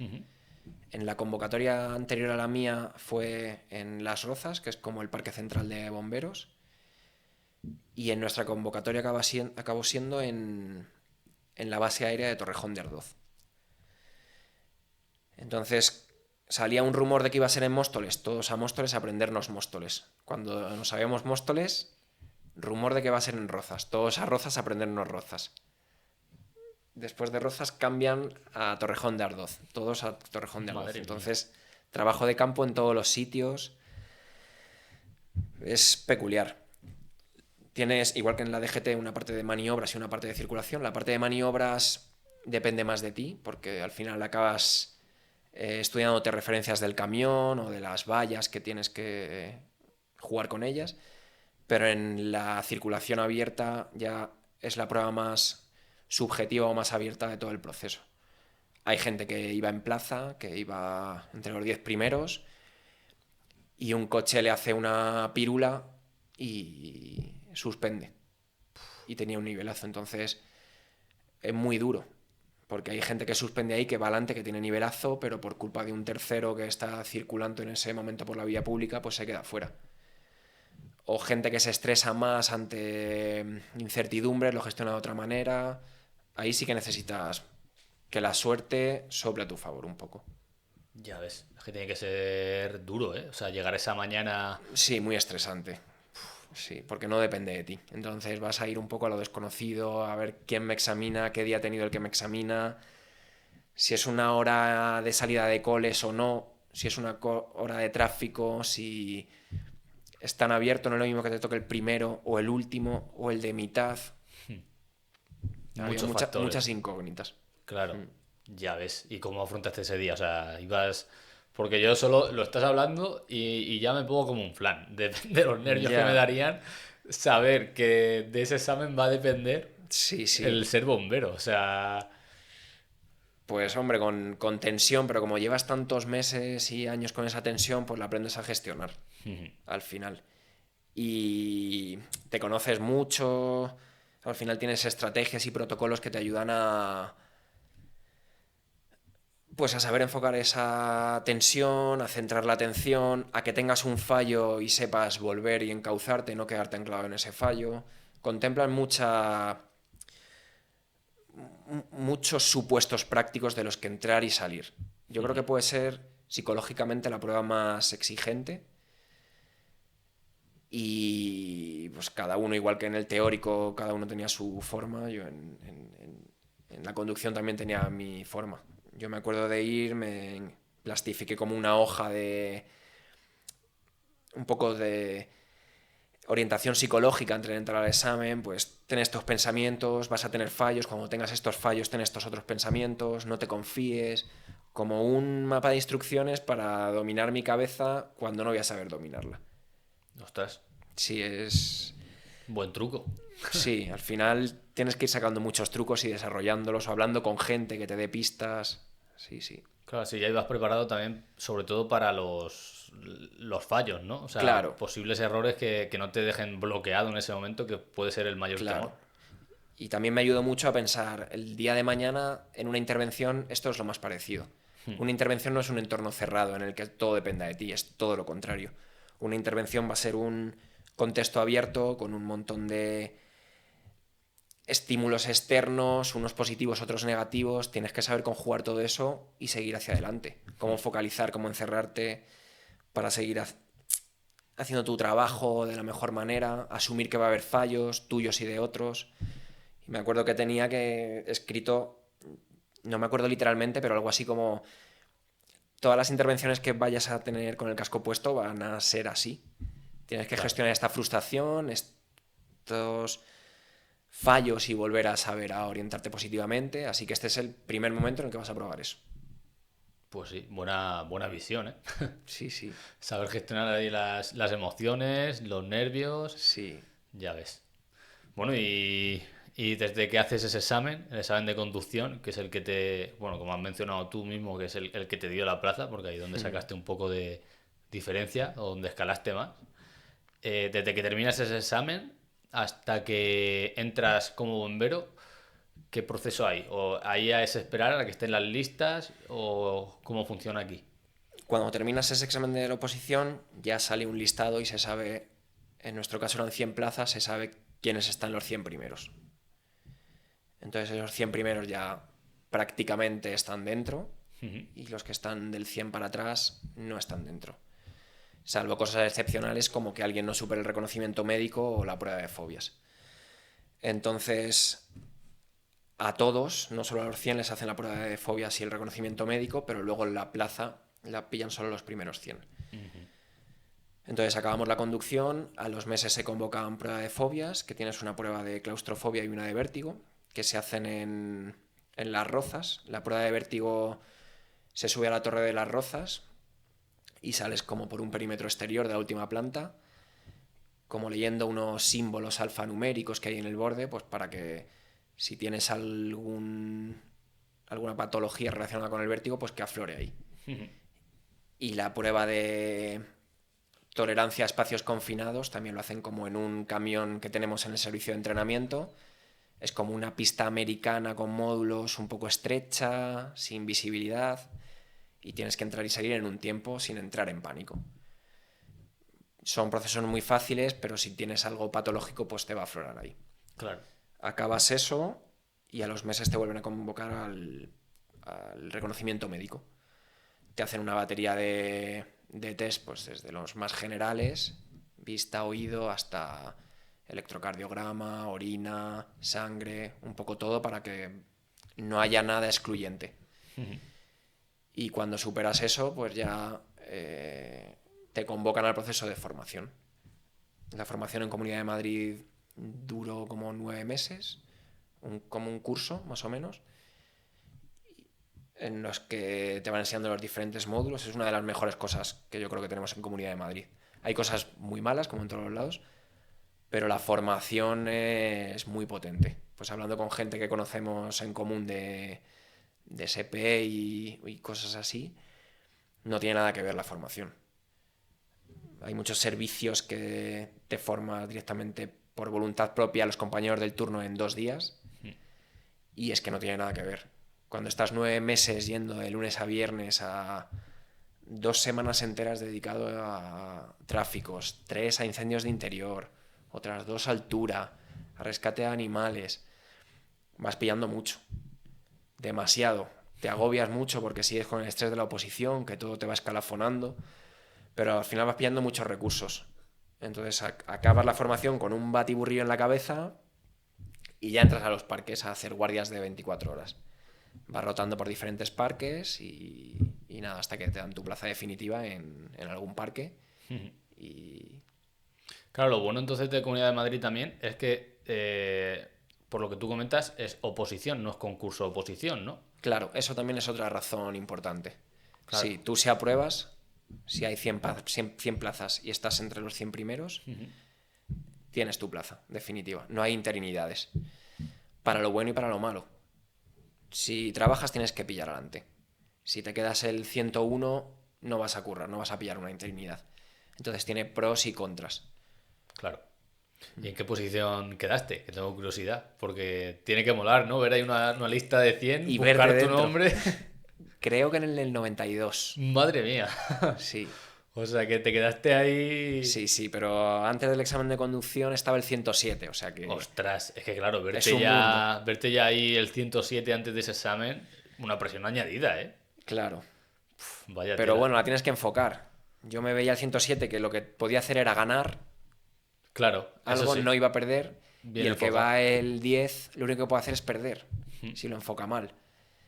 En la convocatoria anterior a la mía fue en Las Rozas, que es como el parque central de bomberos. Y en nuestra convocatoria acabó siendo en la base aérea de Torrejón de Ardoz. Entonces salía un rumor de que iba a ser en Móstoles, todos a Móstoles a aprendernos Móstoles. Cuando no sabíamos Móstoles, rumor de que va a ser en Rozas, todos a Rozas a aprendernos Rozas. Después de Rozas cambian a Torrejón de Ardoz, todos a Torrejón de Ardoz. Madre mía. Entonces, trabajo de campo en todos los sitios. Es peculiar. Tienes, igual que en la DGT, una parte de maniobras y una parte de circulación. La parte de maniobras depende más de ti, porque al final acabas estudiándote referencias del camión o de las vallas que tienes que jugar con ellas. Pero en la circulación abierta ya es la prueba más subjetiva o más abierta de todo el proceso. Hay gente que iba en plaza, que iba entre los 10 primeros, y un coche le hace una pírula y suspende. Y tenía un nivelazo, entonces es muy duro, porque hay gente que suspende ahí, que va adelante, que tiene nivelazo, pero por culpa de un tercero que está circulando en ese momento por la vía pública, pues se queda fuera. O gente que se estresa más ante incertidumbres, lo gestiona de otra manera. Ahí sí que necesitas que la suerte sople a tu favor un poco. Ya ves, es que tiene que ser duro, ¿eh? O sea, llegar esa mañana... Sí, muy estresante. Sí, porque no depende de ti. Entonces vas a ir un poco a lo desconocido, a ver quién me examina, qué día ha tenido el que me examina, si es una hora de salida de coles o no, si es una hora de tráfico, si están abiertos, no es lo mismo que te toque el primero o el último o el de mitad. Había Muchos factores. muchas incógnitas. Claro, ya ves. ¿Y cómo afrontaste ese día? O sea, ibas... Porque yo solo lo estás hablando y ya me pongo como un flan. De los nervios que me Ya, darían saber que de ese examen va a depender sí, sí. el ser bombero. O sea, Pues hombre, con tensión, pero como llevas tantos meses y años con esa tensión, pues la aprendes a gestionar al final. Y te conoces mucho, al final tienes estrategias y protocolos que te ayudan pues a saber enfocar esa tensión, a centrar la atención, a que tengas un fallo y sepas volver y encauzarte, no quedarte anclado en ese fallo. Contemplan muchos supuestos prácticos de los que entrar y salir. Yo creo que puede ser psicológicamente la prueba más exigente y pues cada uno, igual que en el teórico, cada uno tenía su forma, yo en la conducción también tenía mi forma. Yo me acuerdo de ir, me plastifiqué como una hoja de un poco de orientación psicológica antes de entrar al examen, pues ten estos pensamientos, vas a tener fallos, cuando tengas estos fallos ten estos otros pensamientos, no te confíes, como un mapa de instrucciones para dominar mi cabeza cuando no voy a saber dominarla. Ostras, Sí, es... buen truco. Sí, al final tienes que ir sacando muchos trucos y desarrollándolos, o hablando con gente que te dé pistas. Sí, sí. Claro, sí, ya ibas preparado también, sobre todo para los fallos, ¿no? O sea, Claro, posibles errores que no te dejen bloqueado en ese momento, que puede ser el mayor temor. claro. Y también me ayudó mucho a pensar, el día de mañana en una intervención esto es lo más parecido. Una intervención no es un entorno cerrado en el que todo dependa de ti, es todo lo contrario. Una intervención va a ser un contexto abierto con un montón de estímulos externos, unos positivos, otros negativos. Tienes que saber conjugar todo eso y seguir hacia adelante. Cómo focalizar, cómo encerrarte para seguir haciendo tu trabajo de la mejor manera, asumir que va a haber fallos tuyos y de otros. Y me acuerdo que tenía que escrito, no me acuerdo literalmente, pero algo así como todas las intervenciones que vayas a tener con el casco puesto van a ser así. Tienes que Claro. gestionar esta frustración, estos fallos y volver a saber a orientarte positivamente. Así que este es el primer momento en el que vas a probar eso. Pues sí, buena visión, ¿eh? Sí, sí, Saber gestionar ahí las emociones, los nervios, sí. ya ves. Bueno, y desde que haces ese examen, el examen de conducción, que es el que te, bueno, como has mencionado tú mismo, que es el que te dio la plaza, porque ahí es donde sacaste un poco de diferencia o donde escalaste más, desde que terminas ese examen hasta que entras como bombero, ¿qué proceso hay? ¿O ahí es esperar a que estén las listas o cómo funciona aquí? Cuando terminas ese examen de la oposición, ya sale un listado y se sabe, en nuestro caso eran 100 plazas, se sabe quiénes están los 100 primeros. Entonces esos 100 primeros ya prácticamente están dentro y los que están del 100 para atrás no están dentro. Salvo cosas excepcionales como que alguien no supere el reconocimiento médico o la prueba de fobias. Entonces, a todos, no solo a los 100 les hacen la prueba de fobias y el reconocimiento médico, pero luego en la plaza la pillan solo los primeros 100. Entonces acabamos la conducción, a los meses se convocan prueba de fobias, que tienes una prueba de claustrofobia y una de vértigo, que se hacen en Las Rozas. La prueba de vértigo se sube a la Torre de las Rozas y sales como por un perímetro exterior de la última planta, como leyendo unos símbolos alfanuméricos que hay en el borde, pues para que si tienes alguna patología relacionada con el vértigo, pues que aflore ahí. Y la prueba de tolerancia a espacios confinados también lo hacen como en un camión que tenemos en el servicio de entrenamiento. Es como una pista americana con módulos un poco estrecha, sin visibilidad, y tienes que entrar y salir en un tiempo sin entrar en pánico. Son procesos muy fáciles, pero si tienes algo patológico, pues te va a aflorar ahí. Claro. Acabas eso y a los meses te vuelven a convocar al reconocimiento médico. Te hacen una batería de test, pues desde los más generales, vista, oído, hasta electrocardiograma, orina, sangre, un poco todo para que no haya nada excluyente. Y cuando superas eso, pues ya te convocan al proceso de formación. La formación en Comunidad de Madrid duró como 9 meses, como un curso más o menos, en los que te van enseñando los diferentes módulos. Es una de las mejores cosas que yo creo que tenemos en Comunidad de Madrid. Hay cosas muy malas, como en todos los lados, pero la formación es muy potente. Pues hablando con gente que conocemos en común de SP y cosas así, no tiene nada que ver la formación. Hay muchos servicios que te forman directamente por voluntad propia a los compañeros del turno en 2 días y es que no tiene nada que ver. Cuando estás 9 meses yendo de lunes a viernes a 2 semanas enteras dedicado a tráficos, 3 a incendios de interior, otras 2 a altura, a rescate de animales, vas pillando mucho, demasiado. Te agobias mucho porque sigues con el estrés de la oposición, que todo te va escalafonando, pero al final vas pillando muchos recursos. Entonces acabas la formación con un batiburrillo en la cabeza y ya entras a los parques a hacer guardias de 24 horas. Vas rotando por diferentes parques y nada, hasta que te dan tu plaza definitiva en algún parque. Y Claro, lo bueno entonces de Comunidad de Madrid también es que, por lo que tú comentas, es oposición, no es concurso de oposición, ¿no? claro, eso también es otra razón importante. Claro. Si tú se apruebas, si hay 100 plazas y estás entre los 100 primeros, tienes tu plaza definitiva. No hay interinidades. Para lo bueno y para lo malo. Si trabajas tienes que pillar adelante. Si te quedas el 101 no vas a currar, no vas a pillar una interinidad. Entonces tiene pros y contras. Claro. ¿Y en qué posición quedaste? Que tengo curiosidad. Porque tiene que molar, ¿no? Ver ahí una lista de 100, Y verte buscar tu dentro. nombre. Creo que en el 92. Madre mía. Sí, O sea que te quedaste ahí. sí, sí, pero antes del examen de conducción estaba el 107, o sea que Ostras, es que claro, es un mundo. verte ya ahí el 107 antes de ese examen, una presión añadida, ¿eh? Claro. Vaya Pero tela. bueno, la tienes que enfocar. Yo me veía el 107 que lo que podía hacer era ganar Claro, eso algo, sí, no iba a perder. Y bien el que enfocado. va el 10, lo único que puede hacer es perder, si lo enfoca mal.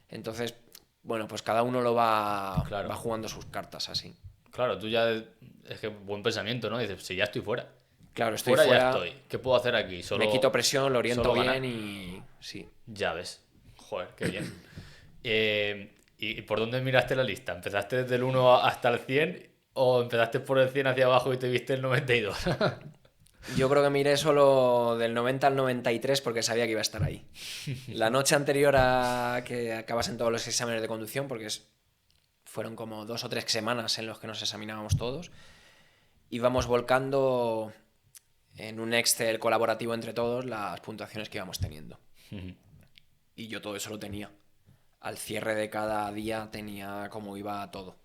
Entonces, bueno, pues cada uno va Claro, jugando sus cartas así. claro, tú ya es que buen pensamiento, ¿no? Dices, si ya estoy fuera. Claro, estoy Fuera ya fuera, estoy. ¿Qué puedo hacer aquí? me quito Solo, presión, lo oriento solo bien ganar. y sí. Ya ves. Joder, qué bien. ¿Y por dónde miraste la lista? ¿Empezaste desde el 1 hasta el 100 o empezaste por el 100 hacia abajo y te viste el 92? Yo creo que miré solo del 90 al 93 porque sabía que iba a estar ahí. La noche anterior a que acabasen todos los exámenes de conducción, porque fueron como 2 o 3 semanas en los que nos examinábamos todos, íbamos volcando en un Excel colaborativo entre todos las puntuaciones que íbamos teniendo. Y yo todo eso lo tenía. Al cierre de cada día tenía cómo iba todo.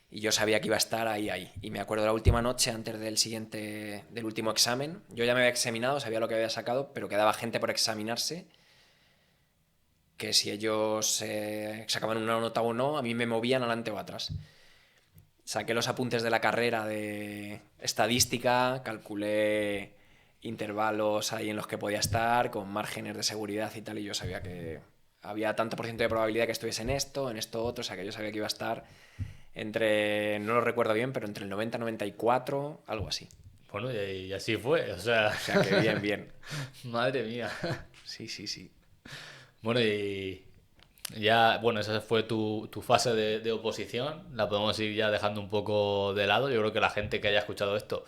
Y yo sabía que iba a estar ahí, ahí. Y me acuerdo la última noche antes del último examen. Yo ya me había examinado, sabía lo que había sacado, pero quedaba gente por examinarse que si ellos sacaban una nota o no, a mí me movían adelante o atrás. Saqué los apuntes de la carrera de estadística, calculé intervalos ahí en los que podía estar, con márgenes de seguridad y tal, y yo sabía que había tanto por ciento de probabilidad que estuviese en esto otro, o sea que yo sabía que iba a estar entre, no lo recuerdo bien, pero entre el 90 y 94, algo así. Bueno, y así fue, o sea, O sea que bien, bien. madre mía. Sí, sí, sí. Bueno, y ya, bueno, esa fue tu fase de oposición, la podemos ir ya dejando un poco de lado. Yo creo que la gente que haya escuchado esto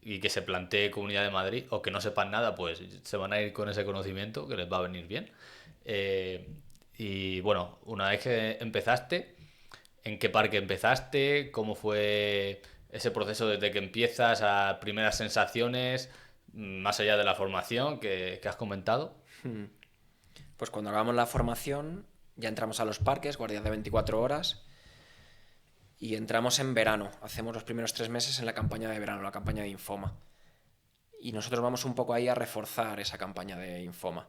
y que se plantee Comunidad de Madrid o que no sepan nada, pues se van a ir con ese conocimiento que les va a venir bien. Eh, y bueno, una vez que empezaste, ¿en qué parque empezaste? ¿Cómo fue ese proceso desde que empiezas a primeras sensaciones, más allá de la formación que has comentado? Pues cuando acabamos la formación, ya entramos a los parques, guardias de 24 horas, y entramos en verano. Hacemos los primeros 3 meses en la campaña de verano, la campaña de Infoma. Y nosotros vamos un poco ahí a reforzar esa campaña de Infoma.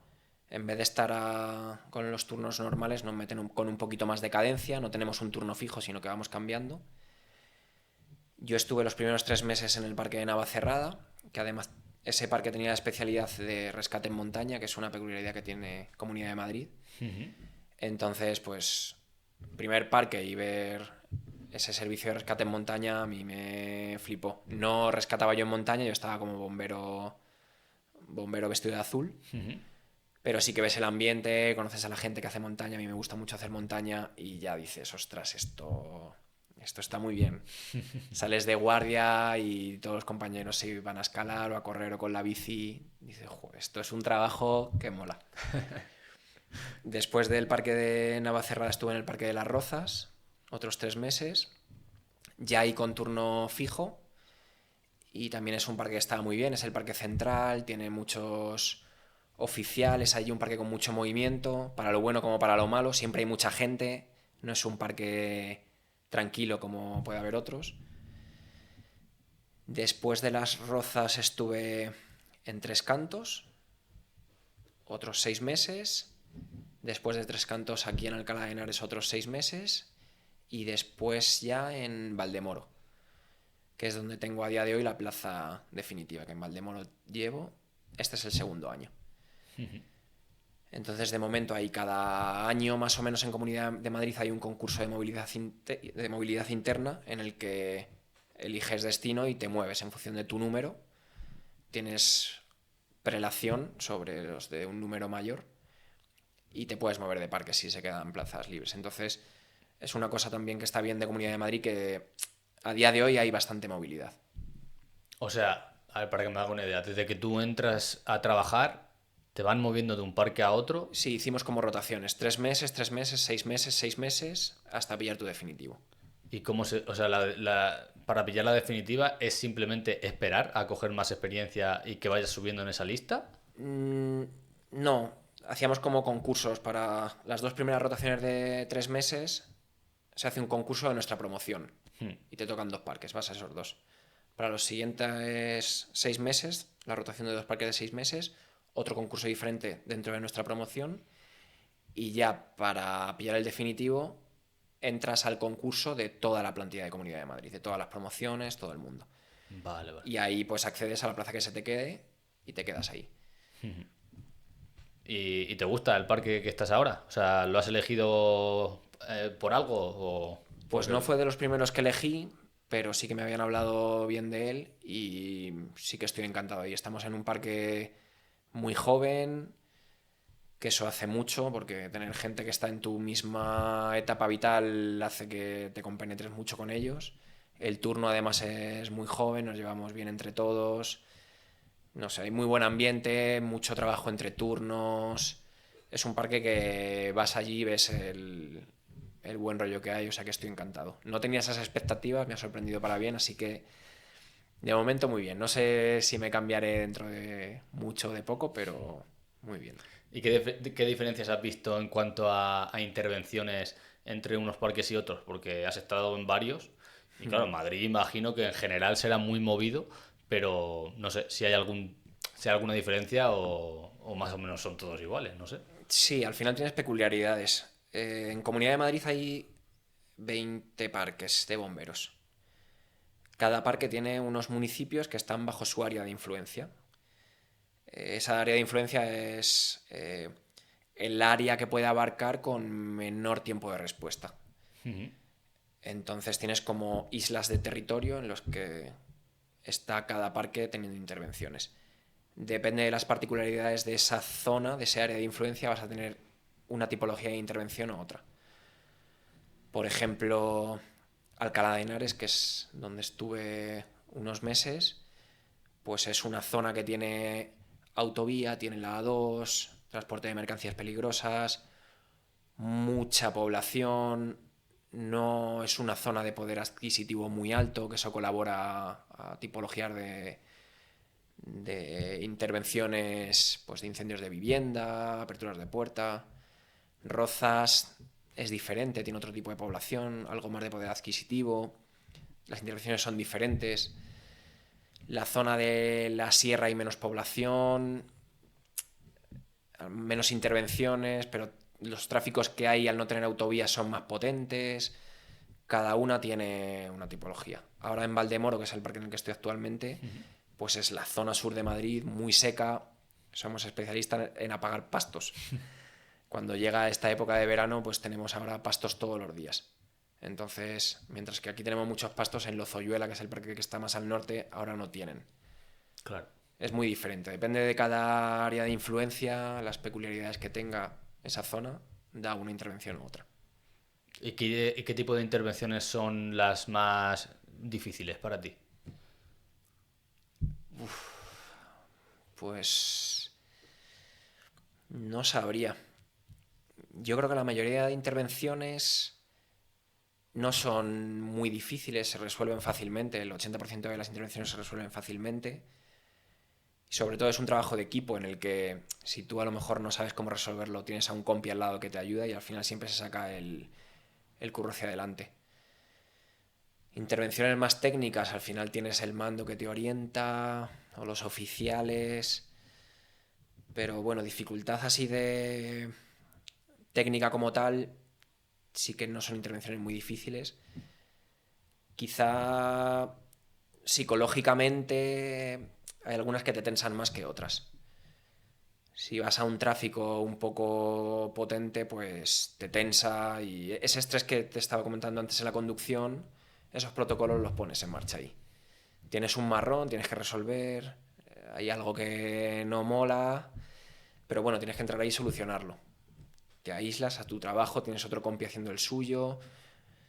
En vez de estar con los turnos normales, nos meten con un poquito más de cadencia, no tenemos un turno fijo, sino que vamos cambiando. Yo estuve los primeros 3 meses en el parque de Navacerrada, que además ese parque tenía la especialidad de rescate en montaña, que es una peculiaridad que tiene Comunidad de Madrid. Entonces, pues, primer parque y ver ese servicio de rescate en montaña a mí me flipó. No rescataba yo en montaña, yo estaba como bombero vestido de azul, pero sí que ves el ambiente, conoces a la gente que hace montaña, a mí me gusta mucho hacer montaña y ya dices, ostras, esto está muy bien. Sales de guardia y todos los compañeros se van a escalar o a correr o con la bici. Dices, esto es un trabajo que mola. Después del parque de Navacerrada estuve en el parque de Las Rozas, otros 3 meses, ya ahí con turno fijo, y también es un parque que está muy bien, es el parque central, tiene muchos oficiales, hay un parque con mucho movimiento, para lo bueno como para lo malo, siempre hay mucha gente, no es un parque tranquilo como puede haber otros. Después de Las Rozas estuve en Tres Cantos, otros 6 meses. Después de Tres Cantos aquí en Alcalá de Henares otros 6 meses. Y después ya en Valdemoro, que es donde tengo a día de hoy la plaza definitiva, que en Valdemoro llevo. Este es el segundo año. Entonces, de momento, hay cada año más o menos en Comunidad de Madrid hay un concurso de movilidad interna en el que eliges destino y te mueves en función de tu número. Tienes prelación sobre los de un número mayor y te puedes mover de parques si se quedan plazas libres. Entonces, es una cosa también que está bien de Comunidad de Madrid, que a día de hoy hay bastante movilidad. O sea, a ver, para que me haga una idea, desde que tú entras a trabajar, te van moviendo de un parque a otro. Sí, hicimos como rotaciones, 3 meses, 3 meses, 6 meses, 6 meses, hasta pillar tu definitivo. ¿Y cómo se, o sea, para pillar la definitiva es simplemente esperar a coger más experiencia y que vayas subiendo en esa lista? No, hacíamos como concursos para las 2 primeras rotaciones de 3 meses. Se hace un concurso de nuestra promoción y te tocan 2 parques, vas a esos dos. Para los siguientes 6 meses, la rotación de 2 parques de 6 meses, otro concurso diferente dentro de nuestra promoción, y ya para pillar el definitivo entras al concurso de toda la plantilla de Comunidad de Madrid, de todas las promociones, todo el mundo. Vale, vale. Y ahí pues accedes a la plaza que se te quede y te quedas ahí. ¿Y te gusta el parque que estás ahora? O sea, ¿lo has elegido por algo o Pues porque... no fue de los primeros que elegí, pero sí que me habían hablado bien de él y sí que estoy encantado. Y estamos en un parque muy joven, que eso hace mucho, porque tener gente que está en tu misma etapa vital hace que te compenetres mucho con ellos. El turno además es muy joven, nos llevamos bien entre todos. No sé, hay muy buen ambiente, mucho trabajo entre turnos. Es un parque que vas allí y ves el buen rollo que hay, o sea que estoy encantado. No tenía esas expectativas, me ha sorprendido para bien, así que de momento muy bien. No sé si me cambiaré dentro de mucho o de poco, pero muy bien. ¿Y qué diferencias has visto en cuanto a intervenciones entre unos parques y otros? Porque has estado en varios y claro, Madrid imagino que en general será muy movido, pero no sé si hay alguna diferencia o más o menos son todos iguales, no sé. Sí, al final tienes peculiaridades. En Comunidad de Madrid hay 20 parques de bomberos. Cada parque tiene unos municipios que están bajo su área de influencia. Esa área de influencia es el área que puede abarcar con menor tiempo de respuesta. Entonces tienes como islas de territorio en los que está cada parque teniendo intervenciones. Depende de las particularidades de esa zona, de ese área de influencia, vas a tener una tipología de intervención u otra. Por ejemplo, Alcalá de Henares, que es donde estuve unos meses, pues es una zona que tiene autovía, tiene la A2, transporte de mercancías peligrosas, mucha población, no es una zona de poder adquisitivo muy alto, que eso colabora a tipologías de intervenciones, pues de incendios de vivienda, aperturas de puerta. Rozas es diferente, tiene otro tipo de población, algo más de poder adquisitivo, las intervenciones son diferentes. La zona de la sierra hay menos población, menos intervenciones, pero los tráficos que hay al no tener autovías son más potentes. Cada una tiene una tipología. Ahora en Valdemoro, que es el parque en el que estoy actualmente, pues es la zona sur de Madrid, muy seca. Somos especialistas en apagar pastos. Cuando llega esta época de verano, pues tenemos ahora pastos todos los días. Entonces, mientras que aquí tenemos muchos pastos, en Lozoyuela, que es el parque que está más al norte, ahora no tienen. Claro. Es muy diferente. Depende de cada área de influencia, las peculiaridades que tenga esa zona, da una intervención u otra. ¿Y qué tipo de intervenciones son las más difíciles para ti? Pues no sabría. Yo creo que la mayoría de intervenciones no son muy difíciles, se resuelven fácilmente. El 80% de las intervenciones se resuelven fácilmente. Y sobre todo es un trabajo de equipo en el que si tú a lo mejor no sabes cómo resolverlo, tienes a un compi al lado que te ayuda y al final siempre se saca el curro hacia adelante. Intervenciones más técnicas, al final tienes el mando que te orienta o los oficiales. Pero bueno, dificultad así de técnica como tal, sí que no son intervenciones muy difíciles. Quizá psicológicamente hay algunas que te tensan más que otras. Si vas a un tráfico un poco potente, pues te tensa y ese estrés que te estaba comentando antes en la conducción, esos protocolos los pones en marcha ahí. Tienes un marrón, tienes que resolver, hay algo que no mola, pero bueno, tienes que entrar ahí y solucionarlo. Te aíslas a tu trabajo, tienes otro compi haciendo el suyo,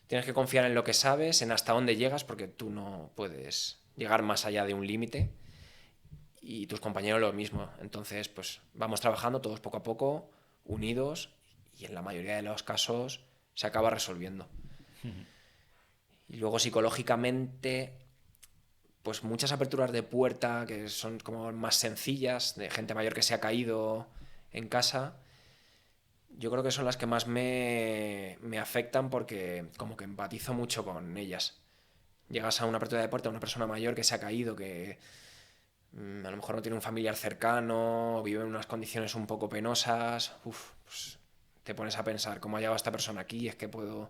tienes que confiar en lo que sabes, en hasta dónde llegas, porque tú no puedes llegar más allá de un límite y tus compañeros lo mismo. Entonces, pues vamos trabajando todos poco a poco, unidos, y en la mayoría de los casos se acaba resolviendo. Y luego psicológicamente, pues muchas aperturas de puerta que son como más sencillas, de gente mayor que se ha caído en casa, yo creo que son las que más me afectan porque como que empatizo mucho con ellas. Llegas a una apertura de puerta a una persona mayor que se ha caído, que a lo mejor no tiene un familiar cercano, vive en unas condiciones un poco penosas, pues te pones a pensar cómo ha llegado esta persona aquí, es que puedo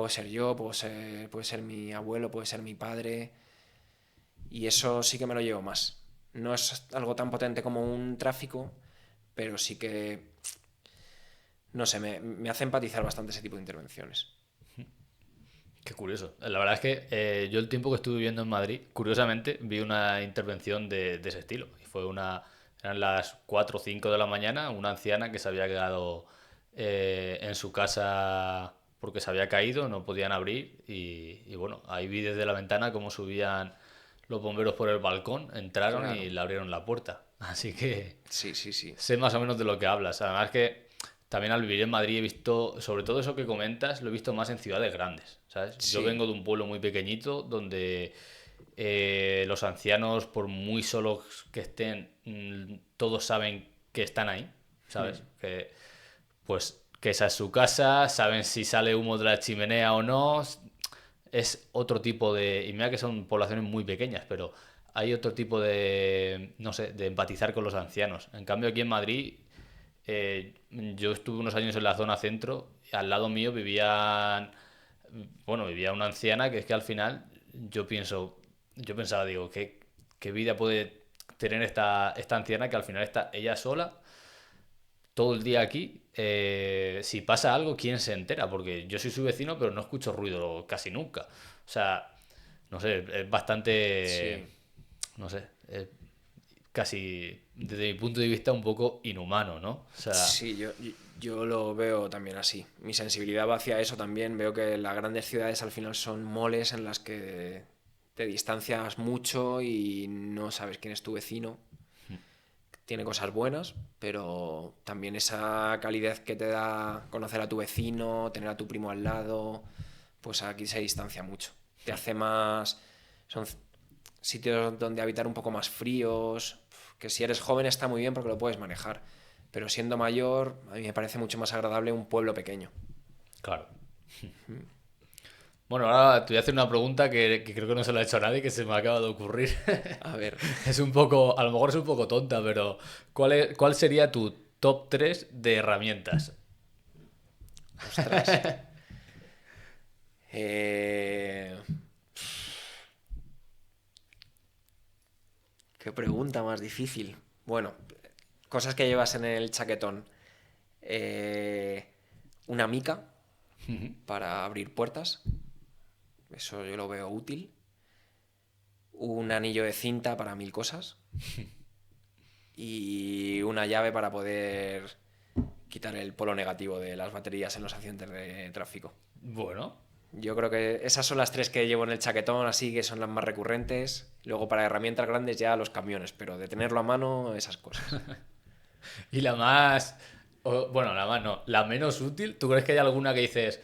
ser yo, puede ser mi abuelo, puede ser mi padre, y eso sí que me lo llevo más. No es algo tan potente como un tráfico, pero sí que, no sé, me hace empatizar bastante ese tipo de intervenciones. Qué curioso. La verdad es que yo el tiempo que estuve viviendo en Madrid, curiosamente, vi una intervención de ese estilo. Y fue eran las 4 o 5 de la mañana, una anciana que se había quedado en su casa porque se había caído, no podían abrir. Y bueno, ahí vi desde la ventana cómo subían los bomberos por el balcón, entraron y Claro, le abrieron la puerta. Así que sí, sí, sí. sé más o menos de lo que hablas. Además que también al vivir en Madrid he visto, sobre todo eso que comentas, lo he visto más en ciudades grandes, ¿sabes? Yo Sí, vengo de un pueblo muy pequeñito donde los ancianos, por muy solos que estén, todos saben que están ahí, ¿sabes? Pues que esa es su casa, saben si sale humo de la chimenea o no. Es otro tipo de... Y mira que son poblaciones muy pequeñas, pero hay otro tipo de, no sé, de empatizar con los ancianos. En cambio aquí en Madrid, yo estuve unos años en la zona centro y al lado mío vivía una anciana que es que al final yo pensaba, digo, ¿qué vida puede tener esta anciana que al final está ella sola todo el día aquí? Si pasa algo, ¿quién se entera? Porque yo soy su vecino, pero no escucho ruido casi nunca. O sea, no sé, es bastante, sí, no sé, es casi, desde mi punto de vista, un poco inhumano, ¿no? O sea, sí, yo lo veo también así. Mi sensibilidad va hacia eso también. Veo que las grandes ciudades al final son moles en las que te distancias mucho y no sabes quién es tu vecino. Tiene cosas buenas, pero también esa calidez que te da conocer a tu vecino, tener a tu primo al lado, pues aquí se distancia mucho. Te hace más... Son sitios donde habitar un poco más fríos, que si eres joven está muy bien porque lo puedes manejar, pero siendo mayor a mí me parece mucho más agradable un pueblo pequeño. claro. Bueno, ahora te voy a hacer una pregunta que creo que no se la ha hecho a nadie, que se me acaba de ocurrir. A ver, Es un poco, a lo mejor es un poco tonta, pero ¿cuál sería tu top 3 de herramientas? ostras. Eh, Qué pregunta más difícil. Bueno, cosas que llevas en el chaquetón. Eh, una mica para abrir puertas, eso yo lo veo útil. Un anillo de cinta para mil cosas. Y una llave para poder quitar el polo negativo de las baterías en los accidentes de tráfico. Bueno, Yo creo que esas son las tres que llevo en el chaquetón, así que son las más recurrentes. Luego para herramientas grandes ya los camiones, pero de tenerlo a mano, esas cosas. y la más Bueno, la más no. La menos útil, ¿tú crees que hay alguna que dices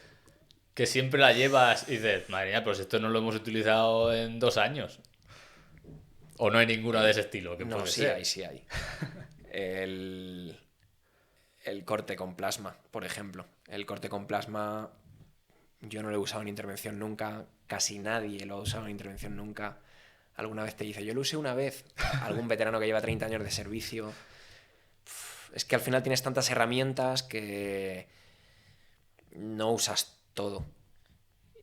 que siempre la llevas y dices, madre mía, pues esto no lo hemos utilizado en 2 años? ¿O no hay ninguna de ese estilo que No, puede sí hay, ser? sí hay. El, el corte con plasma, por ejemplo. El corte con plasma yo no lo he usado en intervención nunca, casi nadie lo ha usado en intervención nunca. Alguna vez te dice, yo lo usé una vez. Algún veterano que lleva 30 años de servicio. Es que al final tienes tantas herramientas que no usas todo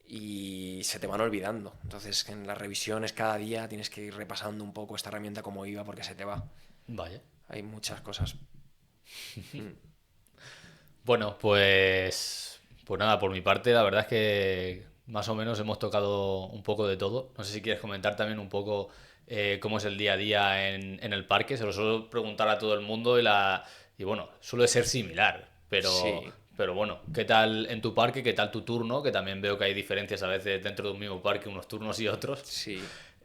y se te van olvidando. Entonces en las revisiones cada día tienes que ir repasando un poco esta herramienta como iba porque se te va. Vaya. Hay muchas cosas. Bueno, pues nada, por mi parte, la verdad es que más o menos hemos tocado un poco de todo. No sé si quieres comentar también un poco cómo es el día a día en el parque. Se lo suelo preguntar a todo el mundo y bueno, suele ser similar, Sí, pero bueno, ¿qué tal en tu parque? ¿Qué tal tu turno? Que también veo que hay diferencias a veces dentro de un mismo parque, unos turnos y otros. sí.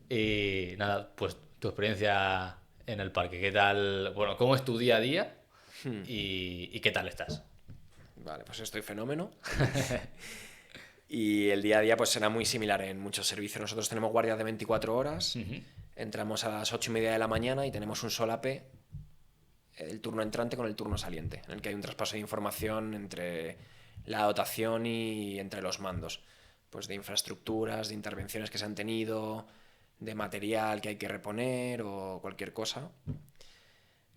Y nada, pues tu experiencia en el parque, ¿qué tal? Bueno, ¿cómo es tu día a día y qué tal estás? Vale, pues estoy fenómeno. Y el día a día pues será muy similar en muchos servicios. Nosotros tenemos guardias de 24 horas, entramos a las 8:30 de la mañana y tenemos un solape, el turno entrante con el turno saliente, en el que hay un traspaso de información entre la dotación y entre los mandos. Pues de infraestructuras, de intervenciones que se han tenido, de material que hay que reponer o cualquier cosa.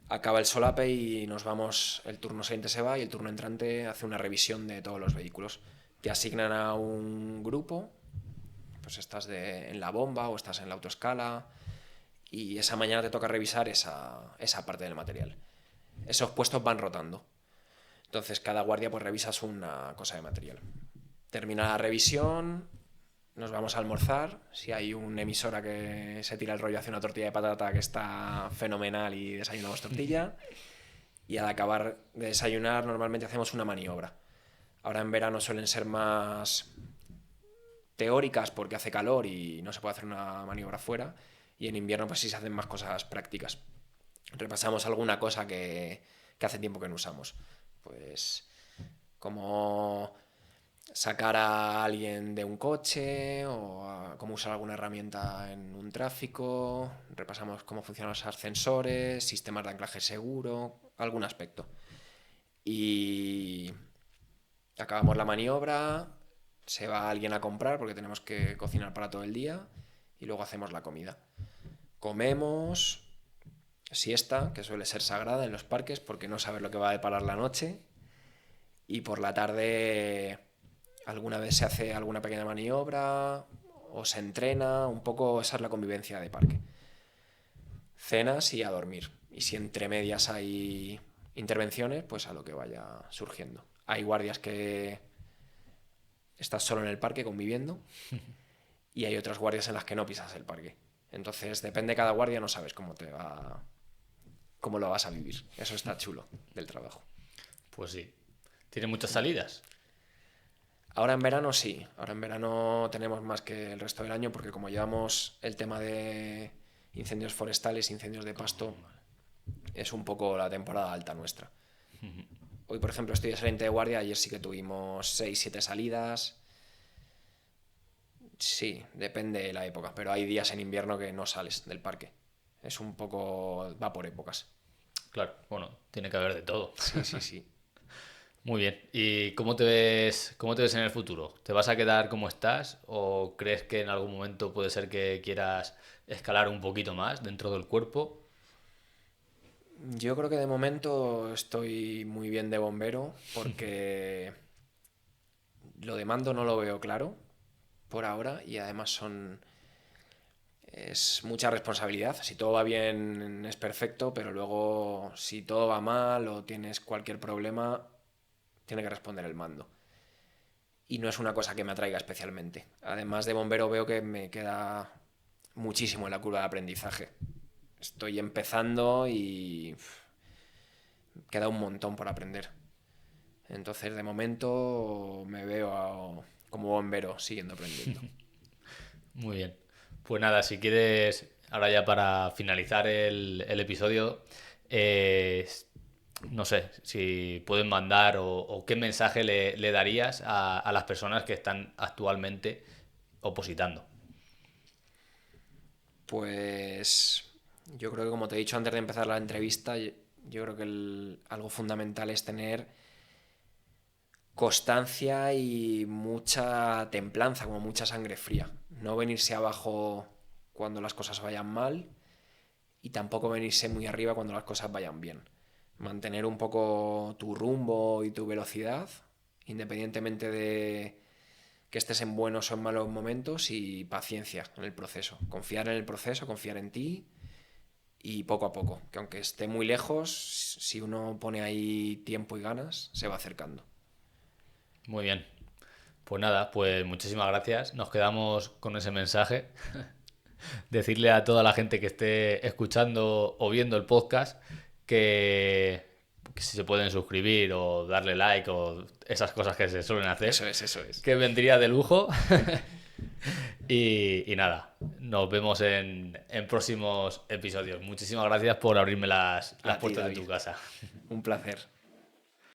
Acaba el solape y nos vamos, el turno siguiente se va y el turno entrante hace una revisión de todos los vehículos. Te asignan a un grupo, pues estás en la bomba o estás en la autoescala y esa mañana te toca revisar esa parte del material. Esos puestos van rotando. Entonces cada guardia pues revisas una cosa de material. Termina la revisión, nos vamos a almorzar. Si hay una emisora que se tira el rollo hace una tortilla de patata que está fenomenal y desayunamos tortilla. Y al acabar de desayunar normalmente hacemos una maniobra. Ahora en verano suelen ser más teóricas porque hace calor y no se puede hacer una maniobra fuera. Y en invierno pues sí se hacen más cosas prácticas. Repasamos alguna cosa que hace tiempo que no usamos. Pues como sacar a alguien de un coche o cómo usar alguna herramienta en un tráfico. Repasamos cómo funcionan los ascensores, sistemas de anclaje seguro, algún aspecto. Y acabamos la maniobra, se va alguien a comprar porque tenemos que cocinar para todo el día y luego hacemos la comida. Comemos, siesta, que suele ser sagrada en los parques porque no sabes lo que va a deparar la noche. Y por la tarde alguna vez se hace alguna pequeña maniobra o se entrena, un poco esa es la convivencia de parque. Cenas y a dormir. Y si entre medias hay intervenciones, pues a lo que vaya surgiendo. Hay guardias que estás solo en el parque conviviendo y hay otras guardias en las que no pisas el parque. Entonces, depende de cada guardia, no sabes cómo lo vas a vivir. Eso está chulo del trabajo. Pues sí. ¿Tiene muchas salidas? Ahora en verano sí, ahora en verano tenemos más que el resto del año porque como llevamos el tema de incendios forestales, incendios de pasto, es un poco la temporada alta nuestra. Hoy, por ejemplo, estoy de saliente de guardia, ayer sí que tuvimos 6 7 salidas. Sí, depende de la época, pero hay días en invierno que no sales del parque. Es un poco... va por épocas. Claro, bueno, tiene que haber de todo. Sí, sí, sí. Muy bien. ¿Y cómo te ves en el futuro? ¿Te vas a quedar como estás o crees que en algún momento puede ser que quieras escalar un poquito más dentro del cuerpo? Yo creo que de momento estoy muy bien de bombero porque lo de mando no lo veo claro por ahora y además es mucha responsabilidad. Si todo va bien es perfecto, pero luego si todo va mal o tienes cualquier problema, tiene que responder el mando. Y no es una cosa que me atraiga especialmente. Además de bombero veo que me queda muchísimo en la curva de aprendizaje. Estoy empezando y queda un montón por aprender. Entonces de momento me veo como bombero siguiendo aprendiendo. Muy bien. Pues nada, si quieres, ahora ya para finalizar el episodio, eh, no sé, si pueden mandar o qué mensaje le darías a las personas que están actualmente opositando. Pues yo creo que como te he dicho antes de empezar la entrevista, yo creo que algo fundamental es tener constancia y mucha templanza, como mucha sangre fría. No venirse abajo cuando las cosas vayan mal y tampoco venirse muy arriba cuando las cosas vayan bien. Mantener un poco tu rumbo y tu velocidad, independientemente de que estés en buenos o en malos momentos, y paciencia en el proceso. Confiar en el proceso, confiar en ti y poco a poco, que aunque esté muy lejos, si uno pone ahí tiempo y ganas, se va acercando. Muy bien. Pues nada, pues muchísimas gracias. Nos quedamos con ese mensaje. Decirle a toda la gente que esté escuchando o viendo el podcast que si se pueden suscribir o darle like o esas cosas que se suelen hacer, Eso es, eso es. que vendría de lujo. Y nada, nos vemos en próximos episodios. Muchísimas gracias por abrirme las A ti, puertas de tu David. casa. Un placer.